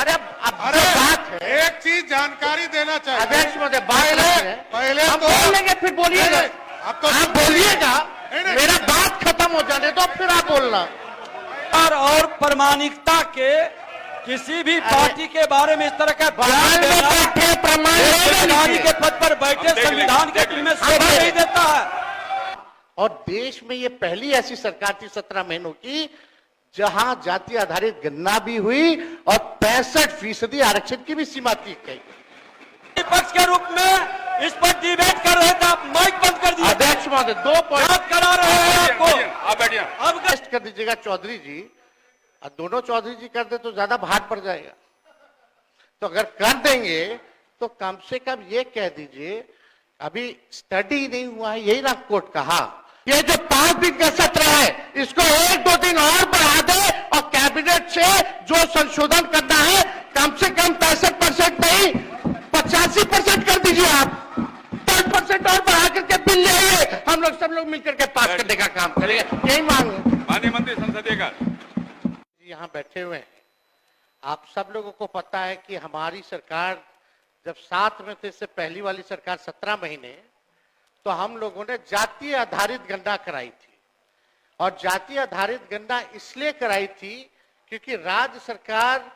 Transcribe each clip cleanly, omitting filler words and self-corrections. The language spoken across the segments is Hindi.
अरे बात है, एक चीज जानकारी देना चाहिए अध्यक्ष महोदय, पहले हम तो बोल लेंगे, फिर बोलिएगा। आप तो आप बोलिएगा, नहीं। मेरा बात खत्म हो जाने दो, फिर आप बोलना। और प्रामाणिकता के किसी भी पार्टी के बारे में इस तरह का बयान देना प्रधानमंत्री के पद पर बैठे संविधान के में शोभा नहीं देता है। और देश में ये पहली ऐसी सरकार थी 17 महीनों की जहां जाति आधारित गणना भी हुई और 65% आरक्षण की भी सीमा की गई। विपक्ष के रूप में इस पर डिबेट कर रहे थे, आप माइक बंद कर दिए। अध्यक्ष महोदय, 2 पॉइंट करा रहे हैं आपको। आप बैठिए। अब टेस्ट कर दीजिएगा चौधरी जी, और दोनों चौधरी जी कर दे तो ज्यादा भार पड़ जाएगा। तो अगर कर देंगे तो कम से कम ये कह दीजिए, अभी स्टडी नहीं हुआ है, यही ना कोर्ट कहा, ये जो 5 दिन का सत्र है इसको 1-2 दिन और बढ़ा दे और कैबिनेट से जो संशोधन करना है कम से कम 65% नहीं 85% कर दीजिए। आप 10% और बढ़ा करके बिल ले आइए, हम लोग सब लोग मिलकर के पास करने का काम करेंगे, यही मांग है। माननीय मंत्री संसदीय का यहाँ बैठे हुए हैं, आप सब लोगों को पता है कि हमारी सरकार जब 7 में थे, इससे पहली वाली सरकार 17 महीने, तो हम लोगों ने जातीय आधारित गणना कराई थी। और जातीय आधारित गणना इसलिए कराई थी क्योंकि राज्य सरकार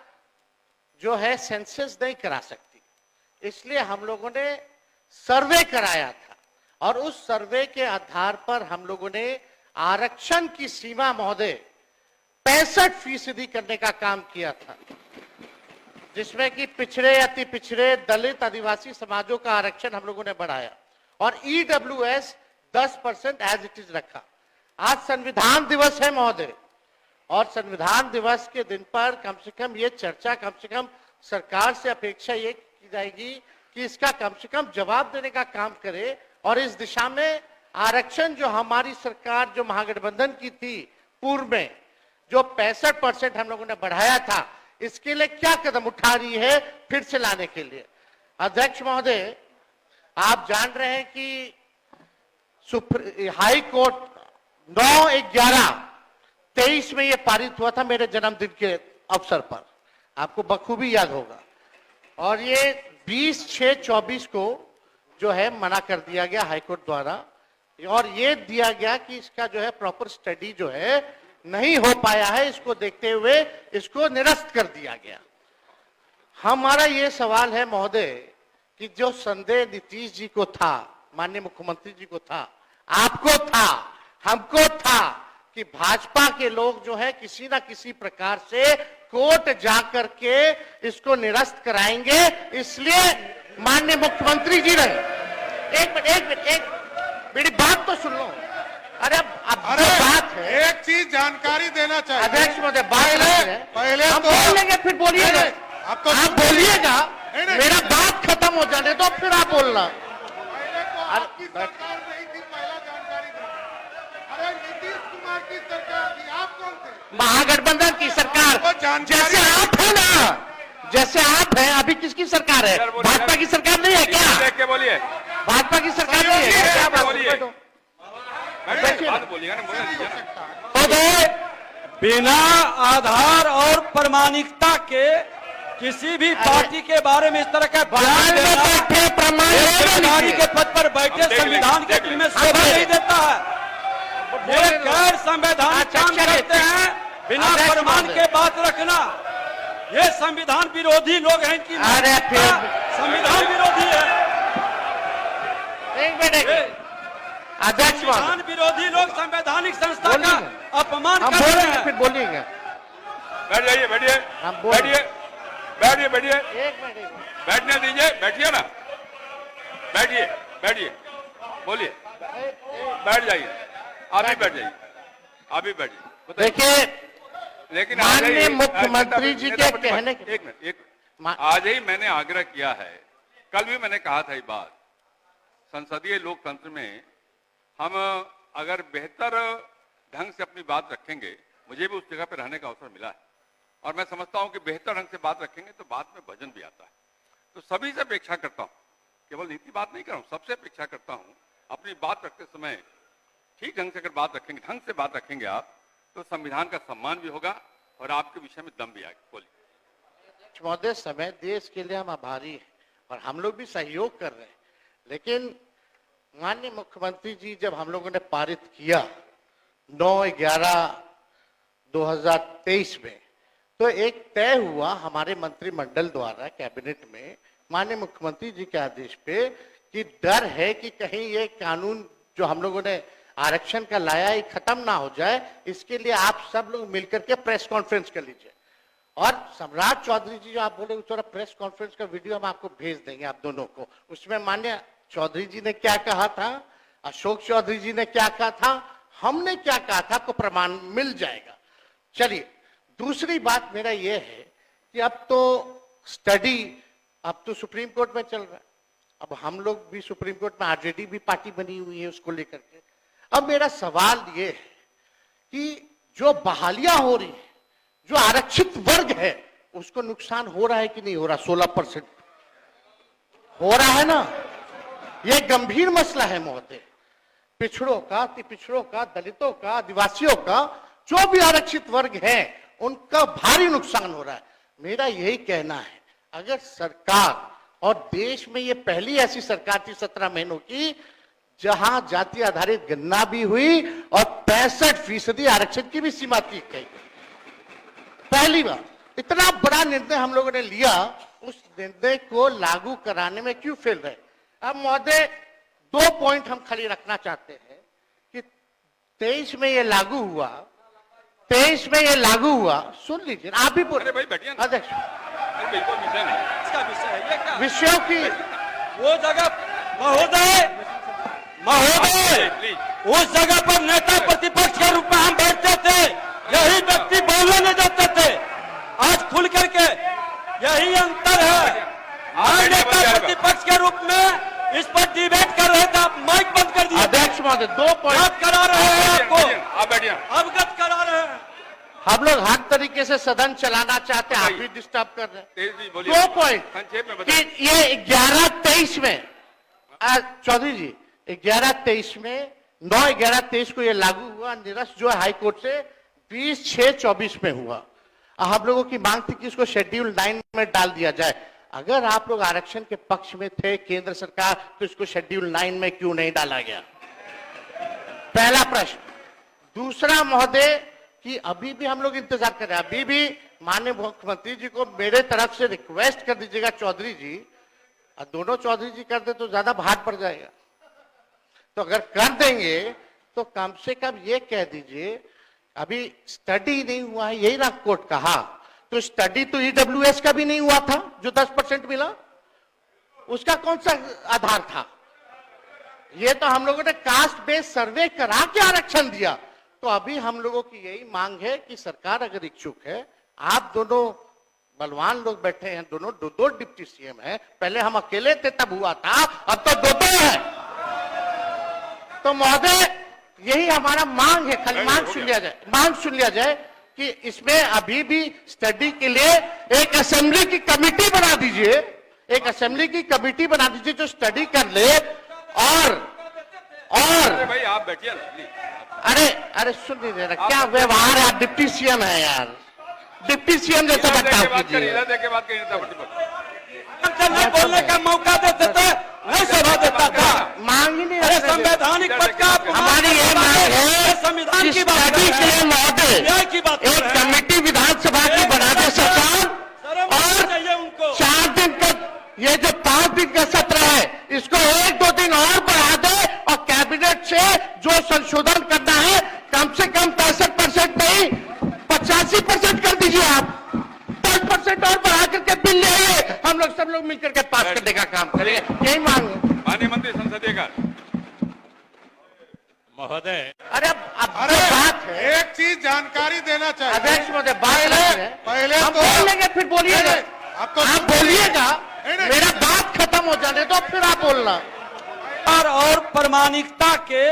जो है सेंसस नहीं करा सकती, इसलिए हम लोगों ने सर्वे कराया था। और उस सर्वे के आधार पर हम लोगों ने आरक्षण की सीमा महोदय 65% करने का काम किया था, जिसमें कि पिछड़े, अति पिछड़े, दलित, आदिवासी समाजों का आरक्षण हम लोगों ने बढ़ाया और ईडब्ल्यूएस 10% एज इट इज रखा। आज संविधान दिवस है महोदय, और संविधान दिवस के दिन पर कम से कम ये चर्चा, कम से कम सरकार से अपेक्षा ये की जाएगी कि इसका कम से कम जवाब देने का काम करे और इस दिशा में आरक्षण जो हमारी सरकार, जो महागठबंधन की थी पूर्व में, जो 65% हम लोगों ने बढ़ाया था, इसके लिए क्या कदम उठा रही है फिर से लाने के लिए। अध्यक्ष महोदय, आप जान रहे हैं कि हाई कोर्ट 9/11/23 में यह पारित हुआ था मेरे जन्मदिन के अवसर पर, आपको बखूबी याद होगा। और ये 20/6/24 को जो है मना कर दिया गया हाईकोर्ट द्वारा, और ये दिया गया कि इसका जो है प्रॉपर स्टडी जो है नहीं हो पाया है, इसको देखते हुए इसको निरस्त कर दिया गया। हमारा ये सवाल है महोदय कि जो संदेह नीतीश जी को था, माननीय मुख्यमंत्री जी को था, आपको था, हमको था कि भाजपा के लोग जो है किसी ना किसी प्रकार से कोर्ट जाकर के इसको निरस्त कराएंगे, इसलिए माननीय मुख्यमंत्री जी ने एक मेरी बात तो सुन लो। अरे बात है, एक चीज जानकारी देना चाहिए अध्यक्ष महोदय, पहले हम तो बोल लेंगे, फिर बोलिएगा। आप तो आप बोलिएगा, नहीं। मेरा बात खत्म हो जाने दो, फिर आप बोलना। पहले तो आपकी सरकार नहीं थी, पहला जानकारी देना। अरे नीतीश कुमार की सरकार थी, आप कौन थे? महागठबंधन की सरकार, जैसे आप है ना, जैसे आप हैं। अभी किसकी सरकार है? भाजपा की सरकार नहीं है क्या? देख के बोलिए, भाजपा की सरकार नहीं है क्या? क्या बात बोलिए। है? बिना आधार और प्रामाणिकता के किसी भी पार्टी के बारे में इस तरह का बयान देना प्रधानमंत्री के पद पर बैठे संविधान के में शोभा नहीं देता है। ये गैर संवैधानिक काम करते हैं, बिना प्रमाण के बात रखना। ये संविधान विरोधी लोग हैं कि संविधान विरोधी है। एक मिनट, अध्यक्ष संविधान विरोधी लोग संवैधानिक संस्था का अपमान हम कर रहे बोलेंगे, हैं। फिर बोलिएगा। बैठ जाइए, बैठिए, हम बोल- बैठिए, बैठिए, बैठिए, एक मिनट, बैठने दीजिए, बैठिए ना, बैठिए, बैठिए, बोलिए, बैठ जाइए, आप भी बैठ जाइए, आप भी बैठ जाइए। देखिए, लेकिन माननीय मुख्यमंत्री जी के कहने के एक मिनट, आज ही मैंने आग्रह किया है, कल भी मैंने कहा था ये बात, संसदीय लोकतंत्र में हम अगर बेहतर ढंग से अपनी बात रखेंगे, मुझे भी उस जगह पर रहने का अवसर मिला है और मैं समझता हूं कि बेहतर ढंग से बात रखेंगे तो बात में वजन भी आता है। तो सभी से अपेक्षा करता हूं, केवल नीति बात नहीं कर रहा हूं, सबसे अपेक्षा करता हूं अपनी बात रखते समय ठीक ढंग से अगर बात रखेंगे, ढंग से बात रखेंगे आप, तो संविधान का सम्मान भी होगा और आपके विषय में दम भी आएगा। बोलिए। अध्यक्ष महोदय, समय देश के लिए हम आभारी हैं और हम लोग भी सहयोग कर रहे हैं, लेकिन माननीय मुख्यमंत्री जी जब हम लोगों ने पारित किया 9/11/2023 में, तो एक तय हुआ हमारे मंत्रिमंडल द्वारा कैबिनेट में माननीय मुख्यमंत्री जी के आदेश पे कि डर है कि कहीं ये कानून जो हम लोगों ने आरक्षण का लाया है खत्म ना हो जाए, इसके लिए आप सब लोग मिलकर के प्रेस कॉन्फ्रेंस कर लीजिए। और सम्राट चौधरी जी जो आप बोले उस प्रेस कॉन्फ्रेंस का वीडियो हम आपको भेज देंगे आप दोनों को। उसमें माननीय चौधरी जी ने क्या कहा था, अशोक चौधरी जी ने क्या कहा था, हमने क्या कहा था, आपको प्रमाण मिल जाएगा। चलिए, दूसरी बात मेरा यह है कि अब तो स्टडी अब तो सुप्रीम कोर्ट में चल रहा है, अब हम लोग भी सुप्रीम कोर्ट में आरजेडी भी पार्टी बनी हुई है उसको लेकर के। अब मेरा सवाल ये है कि जो बहालियां हो रही है, जो आरक्षित वर्ग है, उसको नुकसान हो रहा है कि नहीं हो रहा? 16% हो रहा है ना। यह गंभीर मसला है महोदय। पिछड़ों का, अति पिछड़ों का, दलितों का, आदिवासियों का, जो भी आरक्षित वर्ग है, उनका भारी नुकसान हो रहा है। मेरा यही कहना है, अगर सरकार, और देश में ये पहली ऐसी सरकार थी 17 महीनों की जहां जाति आधारित गणना भी हुई और 65% आरक्षण की भी सीमा थी गई। पहली बार इतना बड़ा निर्णय हम लोगों ने लिया, उस निर्णय को लागू कराने में क्यों फेल रहे? अब महोदय 2 पॉइंट हम खाली रखना चाहते हैं कि 23 में ये लागू हुआ, 23 में ये लागू हुआ। सुन लीजिए, आप भी बोले भाई बैठिए ना। अध्यक्ष, बिल्कुल विषय नहीं, इसका विषय है ये क्या? विषयों की वो जगह महोदय उस जगह पर नेता प्रतिपक्ष के रूप में हम बैठते थे, यही व्यक्ति बोलने नहीं देते थे। आज खुल करके यही अंतर है। आज नेता प्रतिपक्ष के रूप में इस पर डिबेट कर रहे थे, आप माइक बंद कर दिए। अध्यक्ष महोदय 2 पॉइंट करा रहे हैं, आपको आप बैठिए। अवगत करा रहे हैं। हम लोग हर तरीके से सदन चलाना चाहते हैं, आप भी डिस्टर्ब कर रहे हैं। तेज जी बोलिए। 2 पॉइंट संक्षेप में कि बताइए। ये 11/23 में चौधरी जी 11/23 में 9/11/23 को ये लागू हुआ। निरस्त जो है हाईकोर्ट से 20/6/24 में हुआ। हम लोगों की मांग थी कि इसको शेड्यूल 9 में डाल दिया जाए। अगर आप लोग आरक्षण के पक्ष में थे केंद्र सरकार, तो इसको शेड्यूल 9 में क्यों नहीं डाला गया? पहला प्रश्न। दूसरा महोदय कि अभी भी हम लोग इंतजार कर रहे हैं, अभी भी माननीय मुख्यमंत्री जी को मेरे तरफ से रिक्वेस्ट कर दीजिएगा चौधरी जी, और दोनों चौधरी जी कर दे तो ज्यादा भार पड़ जाएगा। तो अगर कर देंगे तो कम से कम ये कह दीजिए, अभी स्टडी नहीं हुआ है, यही ना कोर्ट कहा, तो स्टडी तो ईडब्ल्यूएस का भी नहीं हुआ था जो 10% मिला, उसका कौन सा आधार था? ये तो हम लोगों ने कास्ट बेस्ड सर्वे करा के आरक्षण दिया। तो अभी हम लोगों की यही मांग है कि सरकार अगर इच्छुक है, आप दोनों बलवान लोग बैठे हैं, दोनों दो डिप्टी सीएम हैं, पहले हम अकेले थे तब हुआ था, अब तो दो है। तो महोदय यही हमारा मांग है, खाली मांग सुन लिया जाए कि इसमें अभी भी स्टडी के लिए एक असेंबली की कमेटी बना दीजिए, एक असेंबली की कमेटी बना दीजिए जो स्टडी कर ले। और भाई आप बैठिए ना। अरे सुन लीजिए, क्या व्यवहार है, डिप्टी सीएम है यार, डिप्टी सीएम जैसा बर्ताव कीजिए। बोलने का मौका देते थे, नहीं सभा देता था। मांग ही नहीं, अरे संवैधानिक पद का हमारी ये मांग है संविधान की बात के महोदय एक कमेटी विधानसभा की बना दे सरकार, और उनको 4 दिन का ये जो 5 दिन का सत्र है इसको 1-2 दिन और बढ़ा दे, और कैबिनेट से जो संशोधन करना है कम से कम 65% नहीं 85% कर दीजिए। आप 10% और बढ़ा करके बिल ले आइए, हम लोग सब लोग मिलकर के पास करने का काम करेंगे, यही मांग है। माननीय मंत्री संसदीय कार्य महोदय, अरे अब जो बात है, एक चीज जानकारी देना चाहिए। अध्यक्ष महोदय पहले हम तो बोल लेंगे, फिर बोलिएगा। अब तो आप बोलिएगा, मेरा बात खत्म हो जाने दो, फिर आप बोलना। और प्रमाणिकता के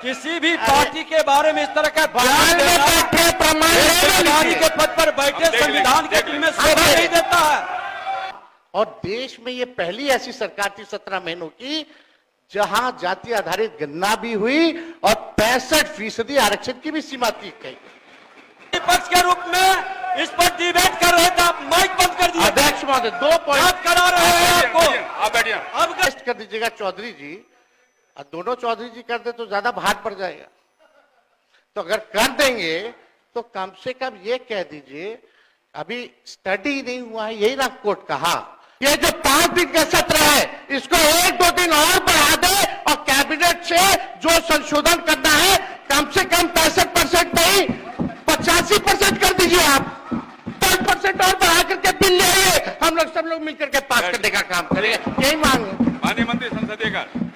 किसी भी पार्टी के बारे में इस तरह का बयान देना संविधान के पद पर बैठे संविधान के दिल में शोभा नहीं देता है। और देश में ये पहली ऐसी सरकार थी 17 महीनों की जहां जाति आधारित गणना भी हुई और 65% आरक्षण की भी सीमा थी गई। विपक्ष के रूप में इस पर डिबेट कर रहे थे, आप माइक बंद कर दिए। महोदय 2 पॉइंट याद करा रहे हैं आपको। आप बैठिए। अब टेस्ट कर दीजिएगा चौधरी जी, और दोनों चौधरी जी कर दे तो ज्यादा भार पड़ जाएगा। तो अगर कर देंगे तो कम से कम ये कह दीजिए, अभी स्टडी नहीं हुआ है, यही ना कोर्ट कहा, ये जो 5 दिन का सत्र है इसको 1-2 दिन और बढ़ा दे और कैबिनेट से जो संशोधन करना है कम से कम 65% नहीं 85% कर दीजिए आप। 10% और बढ़ा करके बिल ले आइए, हम लोग सब लोग मिलकर के पास करने का काम करेंगे, यही मांग है। माननीय मंत्री संसदीय कार्य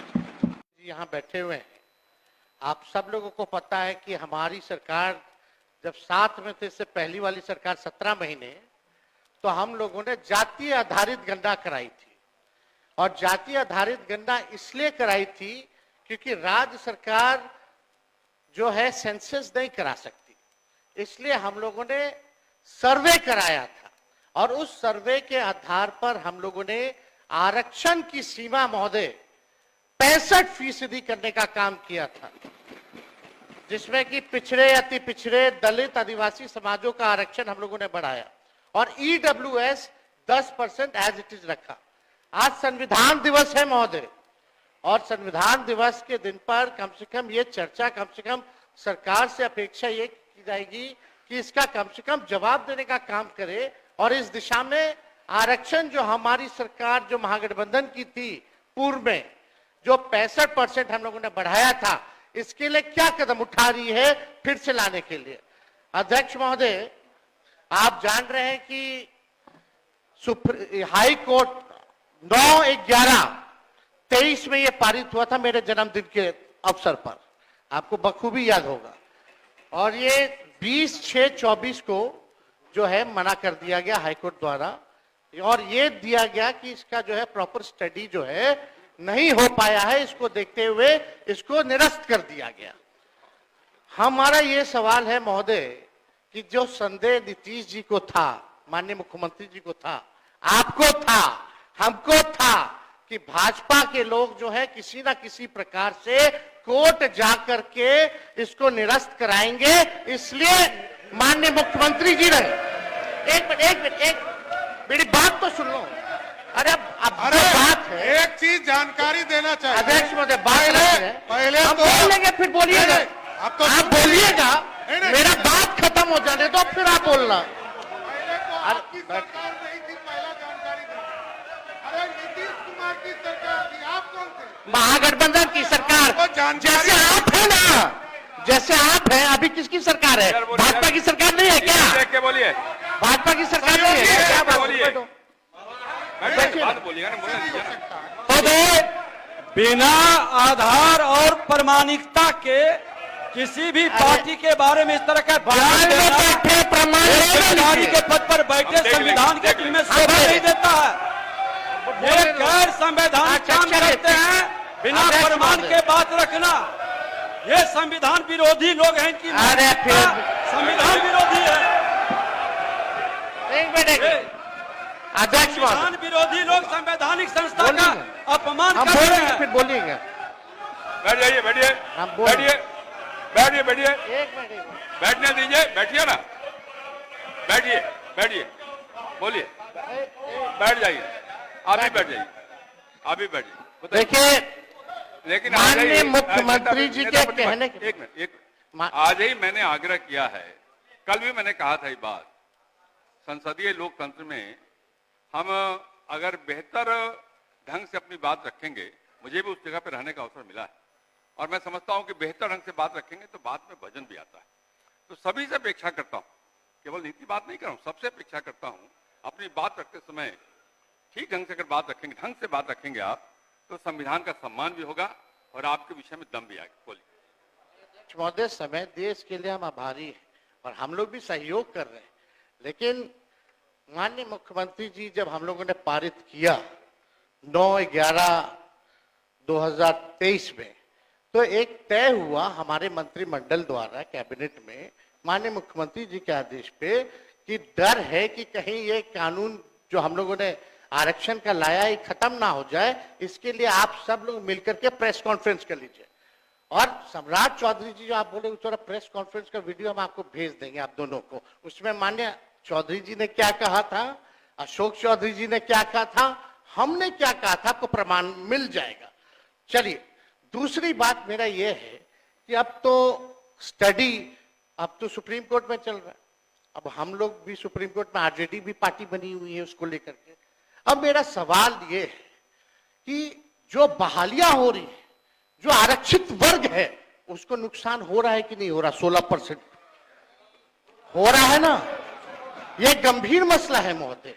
यहाँ बैठे हुए हैं, आप सब लोगों को पता है कि हमारी सरकार जब साथ में थे, इससे पहली वाली सरकार 17 महीने, तो हम लोगों ने जातीय आधारित गणना कराई थी। और जातीय आधारित गणना इसलिए कराई थी क्योंकि राज्य सरकार जो है सेंसस नहीं करा सकती, इसलिए हम लोगों ने सर्वे कराया था। और उस सर्वे के आधार पर हम लोगों ने आरक्षण की सीमा महोदय 65% करने का काम किया था, जिसमें कि पिछड़े, अति पिछड़े, दलित, आदिवासी समाजों का आरक्षण हम लोगों ने बढ़ाया और ईडब्ल्यूएस 10% एज इट इज रखा। आज संविधान दिवस है महोदय, और संविधान दिवस के दिन पर कम से कम ये चर्चा, कम से कम सरकार से अपेक्षा ये की जाएगी कि इसका कम से कम जवाब देने का काम करे और इस दिशा में आरक्षण जो हमारी सरकार जो महागठबंधन की थी पूर्व में, जो 65% हम लोगों ने बढ़ाया था, इसके लिए क्या कदम उठा रही है फिर से लाने के लिए। अध्यक्ष महोदय, आप जान रहे हैं कि हाई कोर्ट 9/11/23 में यह पारित हुआ था मेरे जन्मदिन के अवसर पर, आपको बखूबी याद होगा। और ये 20/6/24 को जो है मना कर दिया गया हाईकोर्ट द्वारा, और ये दिया गया कि इसका जो है प्रॉपर स्टडी जो है नहीं हो पाया है, इसको देखते हुए इसको निरस्त कर दिया गया। हमारा ये सवाल है महोदय कि जो संदेह नीतीश जी को था, माननीय मुख्यमंत्री जी को था, आपको था, हमको था कि भाजपा के लोग जो है किसी ना किसी प्रकार से कोर्ट जाकर के इसको निरस्त कराएंगे, इसलिए माननीय मुख्यमंत्री जी ने एक मिनट मेरी बात तो सुन लो। अरे बात है, एक चीज जानकारी देना चाहिए अध्यक्ष महोदय, पहले हम तो बोल लेंगे, फिर बोलिएगा, अब तो आप बोलिएगा, नहीं। मेरा बात खत्म हो जाने दो फिर आप बोलना। पहले तो आपकी सरकार नहीं थी, पहला जानकारी देना। अरे नीतीश कुमार की सरकार थी, आप कौन थे? महागठबंधन की सरकार, आपको जानकारी- जैसे आप है ना, जैसे आप हैं, अभी किसकी सरकार है? भाजपा की सरकार नहीं है क्या? देख के बोलिए, भाजपा की सरकार नहीं है क्या? क्या बात बोलिए। बैठो। बात बोलिएगा ना, बोलने दीजिए ना। तो बिना आधार और प्रमाणिकता के किसी भी पार्टी के बारे में इस तरह का बयान देना एक अधिकारी के पद पर बैठे संविधान के दिल में शोभा नहीं देता है। ये गैर संवैधानिक काम करते हैं, बिना प्रमाण के बात रखना। ये संविधान विरोधी लोग हैं, इनकी अरे फिर संविधान विरोधी है। एक मिनट, अध्यक्ष संविधान विरोधी लोग संवैधानिक संस्था का अपमान हम कर रहे बोलेंगे, हैं। फिर बोलिएगा। बैठ जाइए, बैठिए, हम बोल- बैठिए, बैठिए, बैठिए, एक मिनट, बैठने दीजिए, बैठिए ना, बैठिए, बैठिए, बोलिए, बैठ जाइए, आप भी बैठ जाइए, आप भी बैठ जाइए। बताइए। देखिए, लेकिन माननीय मुख्यमंत्री जी के कहने के- एक मिनट, आज ही मैंने आग्रह किया है, कल भी मैंने कहा था ये बात, संसदीय लोकतंत्र में हम अगर बेहतर ढंग से अपनी बात रखेंगे, मुझे भी उस जगह पर रहने का अवसर मिला है और मैं समझता हूं कि बेहतर ढंग से बात रखेंगे तो बात में वजन भी आता है। तो सभी से अपेक्षा करता हूं, केवल नीति बात नहीं कर रहा हूं, सबसे अपेक्षा करता हूं अपनी बात रखते समय ठीक ढंग से अगर बात रखेंगे, ढंग से बात रखेंगे आप, तो संविधान का सम्मान भी होगा और आपके विषय में दम भी आएगा। बोलिए। महोदय, समय देश के लिए हम आभारी हैं और हम लोग भी सहयोग कर रहे हैं, लेकिन माननीय मुख्यमंत्री जी जब हम लोगों ने पारित किया 9/11/2023 में, तो एक तय हुआ हमारे मंत्रिमंडल द्वारा कैबिनेट में माननीय मुख्यमंत्री जी के आदेश पे कि डर है कि कहीं ये कानून जो हम लोगों ने आरक्षण का लाया ये खत्म ना हो जाए, इसके लिए आप सब लोग मिलकर के प्रेस कॉन्फ्रेंस कर लीजिए। और सम्राट चौधरी जी जो आप बोले, उस तरह प्रेस कॉन्फ्रेंस का वीडियो हम आपको भेज देंगे आप दोनों को। उसमें माननीय चौधरी जी ने क्या कहा था, अशोक चौधरी जी ने क्या कहा था, हमने क्या कहा था, आपको प्रमाण मिल जाएगा। चलिए, दूसरी बात मेरा यह है कि अब तो स्टडी अब तो सुप्रीम कोर्ट में चल रहा है। अब हम लोग भी सुप्रीम कोर्ट में आरजेडी भी पार्टी बनी हुई है उसको लेकर के। अब मेरा सवाल ये है कि जो बहालियां हो रही है, जो आरक्षित वर्ग है, उसको नुकसान हो रहा है कि नहीं हो रहा? 16% हो रहा है ना। यह गंभीर मसला है महोदय।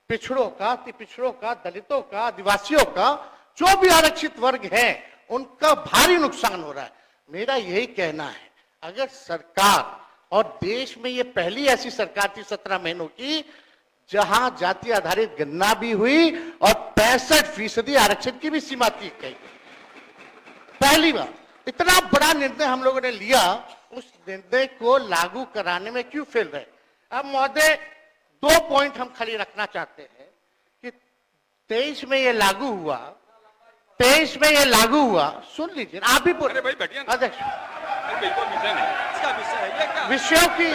पिछड़ों का, अति पिछड़ों का, दलितों का, आदिवासियों का, जो भी आरक्षित वर्ग है, उनका भारी नुकसान हो रहा है। मेरा यही कहना है, अगर सरकार, और देश में ये पहली ऐसी सरकार थी 17 महीनों की जहां जाति आधारित गणना भी हुई और 65% आरक्षण की भी सीमा तय की। पहली बार इतना बड़ा निर्णय हम लोगों ने लिया, उस निर्णय को लागू कराने में क्यों फेल रहे? अब महोदय 2 पॉइंट हम खाली रखना चाहते हैं कि 23 में ये लागू हुआ, 23 में ये लागू हुआ। सुन लीजिए, आप भी अरे भाई बैठिए ना। अध्यक्ष, अरे बिल्कुल विषय नहीं। इसका विषय है ये क्या? विषयों की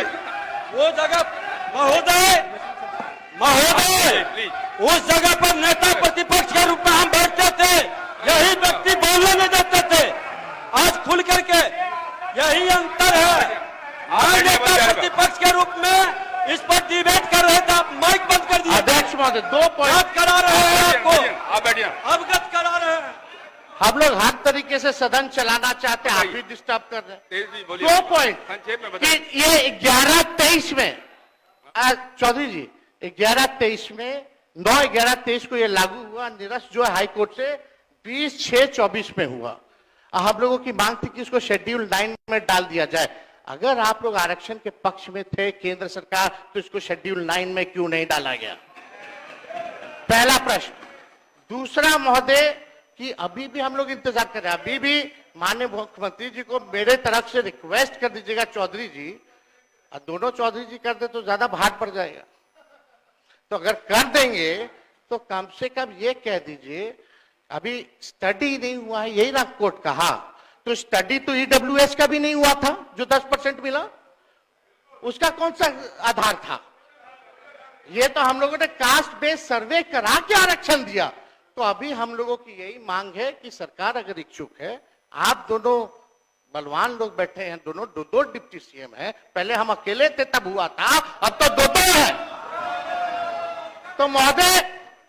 वो जगह महोदय प्लीज उस जगह पर नेता प्रतिपक्ष के रूप में हम बैठते थे, यही व्यक्ति बोलने नहीं देते थे। आज खुल करके यही अंतर है। आज नेता प्रतिपक्ष के रूप में इस पर डिबेट कर रहे थे, आप माइक बंद कर दिए। अध्यक्ष महोदय 2 पॉइंट अवगत करा रहे हैं आपको, आप बैठिए। अवगत करा रहे हैं। हम लोग हर तरीके से सदन चलाना चाहते हैं, आप भी डिस्टर्ब कर रहे हैं। तेज जी बोलिए। 2 पॉइंट संक्षेप में कि बताइए। ये 11-23 में चौधरी जी 11-23 में 9/11-23 को ये लागू हुआ। निरस्त जो हाई कोर्ट से 20/6/24 में हुआ। हम लोगों की मांग थी कि इसको शेड्यूल 9 में डाल दिया जाए। अगर आप लोग आरक्षण के पक्ष में थे केंद्र सरकार, तो इसको शेड्यूल 9 में क्यों नहीं डाला गया? पहला प्रश्न। दूसरा महोदय कि अभी भी हम लोग इंतजार कर रहे हैं, अभी भी माननीय मुख्यमंत्री जी को मेरे तरफ से रिक्वेस्ट कर दीजिएगा चौधरी जी, और दोनों चौधरी जी कर दे तो ज्यादा भार पड़ जाएगा। तो अगर कर देंगे तो कम से कम ये कह दीजिए, अभी स्टडी नहीं हुआ है, यही ना कोर्ट कहा, तो स्टडी तो ईडब्ल्यूएस का भी नहीं हुआ था जो 10% मिला, उसका कौन सा आधार था? ये तो हम लोगों ने कास्ट बेस्ड सर्वे करा के आरक्षण दिया। तो अभी हम लोगों की यही मांग है कि सरकार अगर इच्छुक है, आप दोनों बलवान लोग बैठे हैं, दोनों दो डिप्टी सीएम हैं, पहले हम अकेले थे तब हुआ था, अब तो दो है। तो महोदय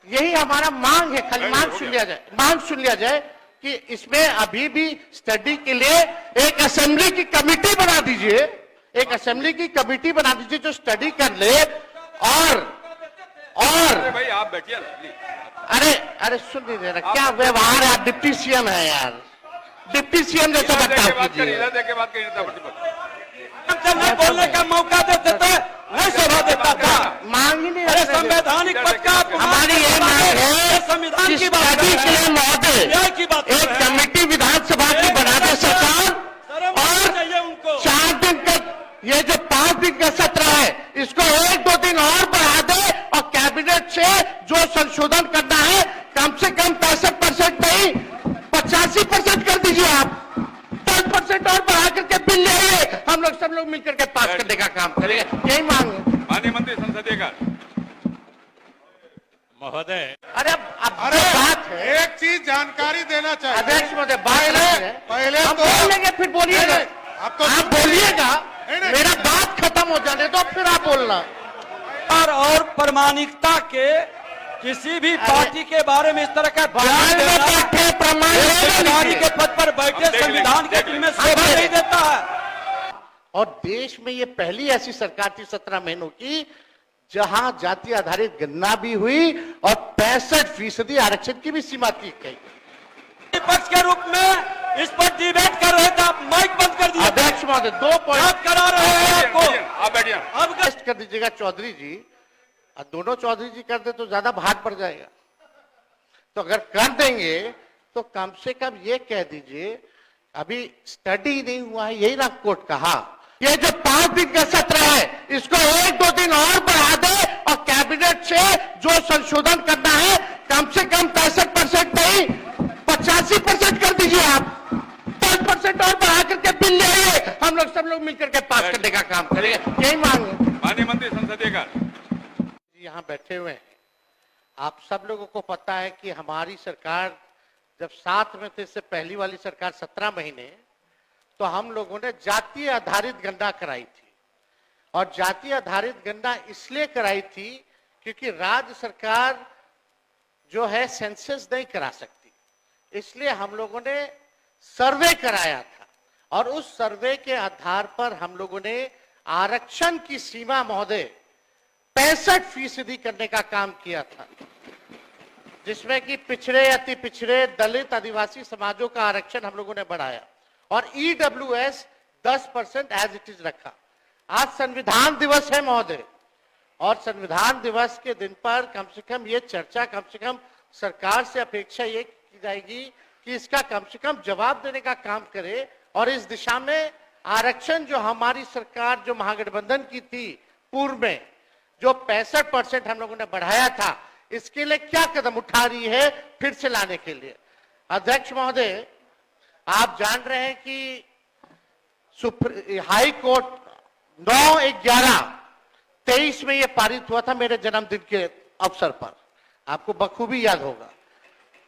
यही हमारा मांग है, खाली मांग सुन लिया जाए, मांग सुन लिया जाए कि इसमें अभी भी स्टडी के लिए एक असेंबली की कमेटी बना दीजिए, एक असेंबली की कमेटी बना दीजिए जो स्टडी कर ले। और अरे भाई आप बैठिए ना प्लीज। अरे सुन लीजिए ना, क्या व्यवहार है? आप डिप्टी सीएम है यार, डिप्टी सीएम जैसा बर्ताव कीजिए। इधर देख के बात करिए नेता प्रतिपक्ष। जब नहीं बोलने का मौका देते थे, नहीं सभा देता था। मांग ही नहीं। अरे संवैधानिक पद का आप हमारी ये मांग है, संविधान की बात स्टडी के लिए महोदय न्याय की बात कर एक रहे हैं। कमेटी विधानसभा की बना दे सरकार, शर्म आनी चाहिए उनको। 4 दिन का ये जो 5 दिन का सत्र है, इसको 1-2 दिन और बढ़ा दे और कैबिनेट से जो संशोधन करना है कम से कम 65% नहीं 85% कर दीजिए। आप 10% और बढ़ा करके बिल ले आइए, हम लोग सब लोग मिलकर के पास करने का काम करेंगे, यही मांग है। माननीय मंत्री संसदीय कार्य महोदय, अरे अब जो बात है, एक चीज जानकारी देना चाहिए। अध्यक्ष महोदय बात पहले हम तो बोल लेंगे, फिर बोलिएगा। आप तो आप बोलिएगा, नहीं। मेरा बात खत्म हो जाने दो, फिर आप बोलना। और प्रमाणिकता के किसी भी पार्टी के बारे में इस तरह का बयान बयान में देना बैठे प्रमाण एक ले अधिकारी लीजिए। के पद पर बैठे हम देख संविधान के लेंगे। में शोभा नहीं देता है। और देश में ये पहली ऐसी सरकार थी 17 महीनों की जहां जाति आधारित गणना भी हुई और 65% आरक्षण की भी सीमा तय की। विपक्ष के रूप में इस पर डिबेट कर रहे थे, आप माइक बंद कर दिए। अध्यक्ष महोदय 2 पॉइंट बात करा रहे हैं आपको, आप बैठिए। अवगत कर दीजिएगा चौधरी जी, और दोनों चौधरी जी कर दे तो ज्यादा भार पड़ जाएगा। तो अगर कर देंगे तो कम से कम ये कह दीजिए, अभी स्टडी नहीं हुआ है, यही ना कोर्ट कहा, ये जो 5 दिन का सत्र है इसको 1-2 दिन और बढ़ा दे और कैबिनेट से जो संशोधन करना है कम से कम 65% नहीं 85% कर दीजिए। आप 10% और बढ़ा करके बिल ले आइए, हम लोग सब लोग मिलकर के पास करने का काम करेंगे, यही मांग है। माननीय मंत्री संसदीय कार्य यहाँ बैठे हुए हैं, आप सब लोगों को पता है कि हमारी सरकार जब साथ में थे, इससे पहली वाली सरकार 17 महीने, तो हम लोगों ने जातीय आधारित गणना कराई थी। और जातीय आधारित गणना इसलिए कराई थी क्योंकि राज्य सरकार जो है सेंसस नहीं करा सकती, इसलिए हम लोगों ने सर्वे कराया था। और उस सर्वे के आधार पर हम लोगों ने आरक्षण की सीमा महोदय 65% करने का काम किया था, जिसमें कि पिछड़े, अति पिछड़े, दलित, आदिवासी समाजों का आरक्षण हम लोगों ने बढ़ाया और EWS 10% एज इट इज रखा। आज संविधान दिवस है महोदय, और संविधान दिवस के दिन पर कम से कम ये चर्चा, कम से कम सरकार से अपेक्षा ये की जाएगी कि इसका कम से कम जवाब देने का काम करे और इस दिशा में आरक्षण जो हमारी सरकार जो महागठबंधन की थी पूर्व में, जो 65% हम लोगों ने बढ़ाया था, इसके लिए क्या कदम उठा रही है फिर से लाने के लिए। अध्यक्ष महोदय, आप जान रहे हैं कि हाई कोर्ट 9/11/23 में यह पारित हुआ था मेरे जन्मदिन के अवसर पर, आपको बखूबी याद होगा।